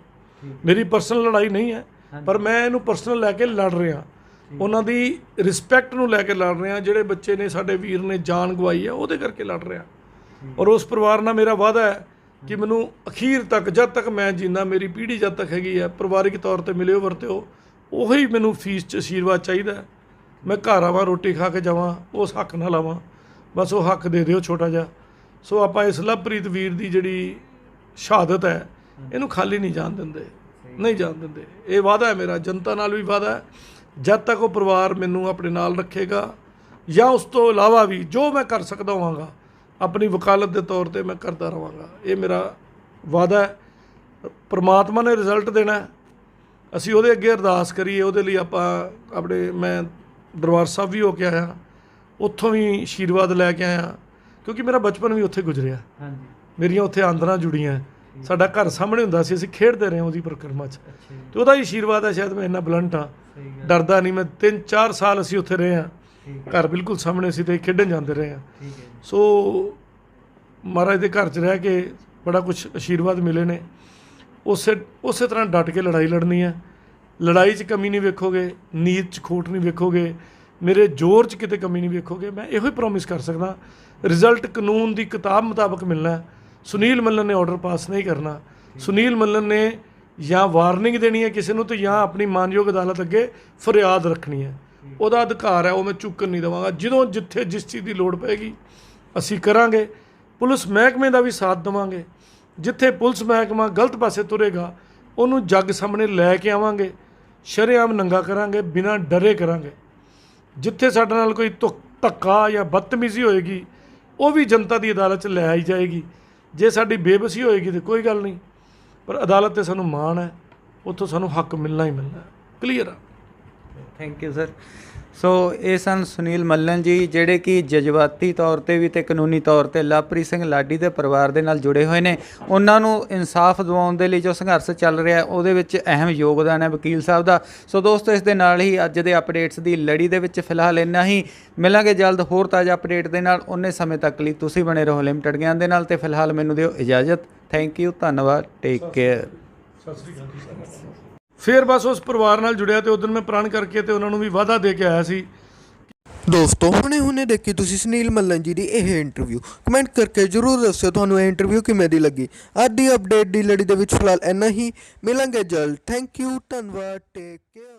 ਮੇਰੀ ਪਰਸਨਲ ਲੜਾਈ ਨਹੀਂ ਹੈ, ਪਰ ਮੈਂ ਇਹਨੂੰ ਪਰਸਨਲ ਲੈ ਕੇ ਲੜ ਰਿਹਾ, ਉਹਨਾਂ ਦੀ ਰਿਸਪੈਕਟ ਨੂੰ ਲੈ ਕੇ ਲੜ ਰਿਹਾ। ਜਿਹੜੇ ਬੱਚੇ ਨੇ ਸਾਡੇ ਵੀਰ ਨੇ ਜਾਨ ਗਵਾਈ ਹੈ, ਉਹਦੇ ਕਰਕੇ ਲੜ ਰਿਹਾ। ਔਰ ਉਸ ਪਰਿਵਾਰ ਨਾਲ ਮੇਰਾ ਵਾਅਦਾ ਹੈ ਕਿ ਮੈਨੂੰ ਅਖੀਰ ਤੱਕ, ਜਦ ਤੱਕ ਮੈਂ ਜੀਂਦਾ, ਮੇਰੀ ਪੀੜ੍ਹੀ ਜਦ ਤੱਕ ਹੈਗੀ ਹੈ, ਪਰਿਵਾਰਿਕ ਤੌਰ 'ਤੇ ਮਿਲਿਓ ਵਰਤਿਓ, ਉਹੀ ਮੈਨੂੰ ਫੀਸ 'ਚ ਆਸ਼ੀਰਵਾਦ ਚਾਹੀਦਾ। ਮੈਂ ਘਰ ਆਵਾਂ, ਰੋਟੀ ਖਾ ਕੇ ਜਾਵਾਂ, ਉਸ ਹੱਕ ਨਾਲ ਆਵਾਂ, ਬਸ ਉਹ ਹੱਕ ਦੇ ਦਿਓ ਛੋਟਾ ਜਿਹਾ। ਸੋ ਆਪਾਂ ਇਸ ਲਵਪ੍ਰੀਤ ਵੀਰ ਦੀ ਜਿਹੜੀ ਸ਼ਹਾਦਤ ਹੈ, ਇਹਨੂੰ ਖਾਲੀ ਨਹੀਂ ਜਾਣ ਦਿੰਦੇ, ਨਹੀਂ ਜਾਣ ਦਿੰਦੇ। ਇਹ ਵਾਅਦਾ ਹੈ ਮੇਰਾ, ਜਨਤਾ ਨਾਲ ਵੀ ਵਾਅਦਾ ਹੈ। ਜਦ ਤੱਕ ਉਹ ਪਰਿਵਾਰ ਮੈਨੂੰ ਆਪਣੇ ਨਾਲ ਰੱਖੇਗਾ, ਜਾਂ ਉਸ ਤੋਂ ਇਲਾਵਾ ਵੀ ਜੋ ਮੈਂ ਕਰ ਸਕਦਾ ਹੋਵਾਂਗਾ ਆਪਣੀ ਵਕਾਲਤ ਦੇ ਤੌਰ 'ਤੇ ਮੈਂ ਕਰਦਾ ਰਹਾਂਗਾ। ਇਹ ਮੇਰਾ ਵਾਅਦਾ ਹੈ। ਪਰਮਾਤਮਾ ਨੇ ਰਿਜ਼ਲਟ ਦੇਣਾ, ਅਸੀਂ ਉਹਦੇ ਅੱਗੇ ਅਰਦਾਸ ਕਰੀਏ। ਉਹਦੇ ਲਈ ਆਪਾਂ ਮੈਂ ਦਰਬਾਰ ਸਾਹਿਬ ਵੀ ਹੋ ਕੇ ਆਇਆ, ਉੱਥੋਂ ਵੀ ਆਸ਼ੀਰਵਾਦ ਲੈ ਕੇ ਆਇਆ, ਕਿਉਂਕਿ ਮੇਰਾ ਬਚਪਨ ਵੀ ਉੱਥੇ ਗੁਜ਼ਰਿਆ, ਮੇਰੀਆਂ ਉੱਥੇ ਆਂਦਰਾਂ ਜੁੜੀਆਂ। ਸਾਡਾ ਘਰ ਸਾਹਮਣੇ ਹੁੰਦਾ ਸੀ, ਅਸੀਂ ਖੇਡਦੇ ਰਹੇ ਉਹਦੀ ਪਰਿਕਰਮਾ 'ਚ, ਤੇ ਉਹਦਾ ਹੀ ਆਸ਼ੀਰਵਾਦ ਹੈ। ਸ਼ਾਇਦ ਮੈਂ ਇੰਨਾ ਬਲੰਟ ਹਾਂ, ਡਰਦਾ ਨਹੀਂ। ਮੈਂ 3-4 ਸਾਲ ਅਸੀਂ ਉੱਥੇ ਰਹੇ ਹਾਂ, ਘਰ ਬਿਲਕੁਲ ਸਾਹਮਣੇ ਸੀ ਤੇ ਖੇਡਣ ਜਾਂਦੇ ਰਹੇ ਹਾਂ। ਸੋ ਮਹਾਰਾਜ ਦੇ ਘਰ 'ਚ ਰਹਿ ਕੇ ਬੜਾ ਕੁਝ ਆਸ਼ੀਰਵਾਦ ਮਿਲੇ ਨੇ। ਉਸੇ ਤਰ੍ਹਾਂ ਡਟ ਕੇ ਲੜਾਈ ਲੜਨੀ ਹੈ। ਲੜਾਈ 'ਚ ਕਮੀ ਨਹੀਂ ਵੇਖੋਗੇ, ਨੀਤ 'ਚ ਖੋਟ ਨਹੀਂ ਵੇਖੋਗੇ, ਮੇਰੇ ਜ਼ੋਰ 'ਚ ਕਿਤੇ ਕਮੀ ਨਹੀਂ ਵੇਖੋਗੇ। ਮੈਂ ਇਹੋ ਹੀ ਪ੍ਰੋਮਿਸ ਕਰ ਸਕਦਾ, ਰਿਜ਼ਲਟ ਕਾਨੂੰਨ ਦੀ ਕਿਤਾਬ ਮੁਤਾਬਕ ਮਿਲਣਾ। ਸੁਨੀਲ ਮੱਲਨ ਨੇ ਆਰਡਰ ਪਾਸ ਨਹੀਂ ਕਰਨਾ। ਸੁਨੀਲ ਮੱਲਨ ਨੇ ਜਾਂ ਵਾਰਨਿੰਗ ਦੇਣੀ ਹੈ ਕਿਸੇ ਨੂੰ, ਤੇ ਜਾਂ ਆਪਣੀ ਮਾਨਯੋਗ ਅਦਾਲਤ ਅੱਗੇ ਫਰਿਆਦ ਰੱਖਣੀ ਹੈ। ਉਹਦਾ ਅਧਿਕਾਰ ਹੈ, ਉਹ ਮੈਂ ਚੁੱਕਣ ਨਹੀਂ ਦੇਵਾਂਗਾ। ਜਦੋਂ ਜਿੱਥੇ ਜਿਸ ਚੀਜ਼ ਦੀ ਲੋੜ ਪਏਗੀ ਅਸੀਂ ਕਰਾਂਗੇ। ਪੁਲਿਸ ਮਹਿਕਮੇ ਦਾ ਵੀ ਸਾਥ ਦੇਵਾਂਗੇ। ਜਿੱਥੇ ਪੁਲਿਸ ਮਹਿਕਮਾ ਗਲਤ ਪਾਸੇ ਤੁਰੇਗਾ, ਉਹਨੂੰ ਜੱਗ ਸਾਹਮਣੇ ਲੈ ਕੇ ਆਵਾਂਗੇ, ਸ਼ਰੇਆਮ ਨੰਗਾ ਕਰਾਂਗੇ, ਬਿਨਾਂ ਡਰੇ ਕਰਾਂਗੇ। ਜਿੱਥੇ ਸਾਡੇ ਨਾਲ ਕੋਈ ਧੱਕਾ ਜਾਂ ਬਦਤਮੀਜ਼ੀ ਹੋਏਗੀ, ਉਹ ਵੀ ਜਨਤਾ ਦੀ ਅਦਾਲਤ 'ਚ ਲੈ ਆਈ ਜਾਏਗੀ। ਜੇ ਸਾਡੀ ਬੇਬਸੀ ਹੋਏਗੀ ਤਾਂ ਕੋਈ ਗੱਲ ਨਹੀਂ, ਪਰ ਅਦਾਲਤ 'ਤੇ ਸਾਨੂੰ ਮਾਣ ਹੈ, ਉੱਥੋਂ ਸਾਨੂੰ ਹੱਕ ਮਿਲਣਾ ਹੀ ਮਿਲਣਾ। ਕਲੀਅਰ ਆ। Thank you sir. ਸੋ ਇਹ ਸਨ ਸੁਨੀਲ ਮੱਲਨ ਜੀ, ਜਿਹੜੇ ਕਿ ਜਜ਼ਬਾਤੀ ਤੌਰ 'ਤੇ ਵੀ ਅਤੇ ਕਾਨੂੰਨੀ ਤੌਰ 'ਤੇ ਲਵਪ੍ਰੀਤ ਸਿੰਘ ਲਾਡੀ ਦੇ ਪਰਿਵਾਰ ਦੇ ਨਾਲ ਜੁੜੇ ਹੋਏ ਨੇ। ਉਹਨਾਂ ਨੂੰ ਇਨਸਾਫ ਦਿਵਾਉਣ ਦੇ ਲਈ ਜੋ ਸੰਘਰਸ਼ ਚੱਲ ਰਿਹਾ, ਉਹਦੇ ਵਿੱਚ ਅਹਿਮ ਯੋਗਦਾਨ ਹੈ ਵਕੀਲ ਸਾਹਿਬ ਦਾ। ਸੋ ਦੋਸਤੋ, ਇਸ ਦੇ ਨਾਲ ਹੀ ਅੱਜ ਦੇ ਅਪਡੇਟਸ ਦੀ ਲੜੀ ਦੇ ਵਿੱਚ ਫਿਲਹਾਲ ਇੰਨਾ ਹੀ। ਮਿਲਾਂਗੇ ਜਲਦ ਹੋਰ ਤਾਜ਼ਾ ਅਪਡੇਟ ਦੇ ਨਾਲ। ਉਨੇ ਸਮੇਂ ਤੱਕ ਲਈ ਤੁਸੀਂ ਬਣੇ ਰਹੋ ਲਿਮਟਿਡ ਗਿਆਨ ਦੇ ਨਾਲ, ਅਤੇ ਫਿਲਹਾਲ ਮੈਨੂੰ ਦਿਓ ਇਜਾਜ਼ਤ। ਥੈਂਕ ਯੂ, ਧੰਨਵਾਦ, ਟੇਕ ਕੇਅਰ। ਫਿਰ ਬਸ ਉਸ ਪਰਿਵਾਰ ਨਾਲ ਜੁੜਿਆ, ਤੇ ਉਦੋਂ ਮੈਂ ਪ੍ਰਣ ਕਰਕੇ ਤੇ ਉਹਨਾਂ ਨੂੰ ਵੀ ਵਾਅਦਾ ਦੇ ਕੇ ਆਇਆ ਸੀ। ਦੋਸਤੋ, ਹੁਣੇ ਦੇਖੀ ਤੁਸੀਂ ਸੁਨੀਲ ਮੱਲਨ ਜੀ ਦੀ ਇਹ ਇੰਟਰਵਿਊ। ਕਮੈਂਟ ਕਰਕੇ ਜ਼ਰੂਰ ਦੱਸਿਓ ਤੁਹਾਨੂੰ ਇਹ ਇੰਟਰਵਿਊ ਕਿਵੇਂ ਦੀ ਲੱਗੀ। ਅੱਜ ਦੀ ਅਪਡੇਟ ਦੀ ਲੜੀ ਦੇ ਵਿੱਚ ਫਿਲਹਾਲ ਇੰਨਾ ਹੀ। ਮਿਲਾਂਗੇ ਜਲਦ। ਥੈਂਕ ਯੂ, ਧੰਨਵਾਦ, ਟੇਕ ਕੇਅਰ।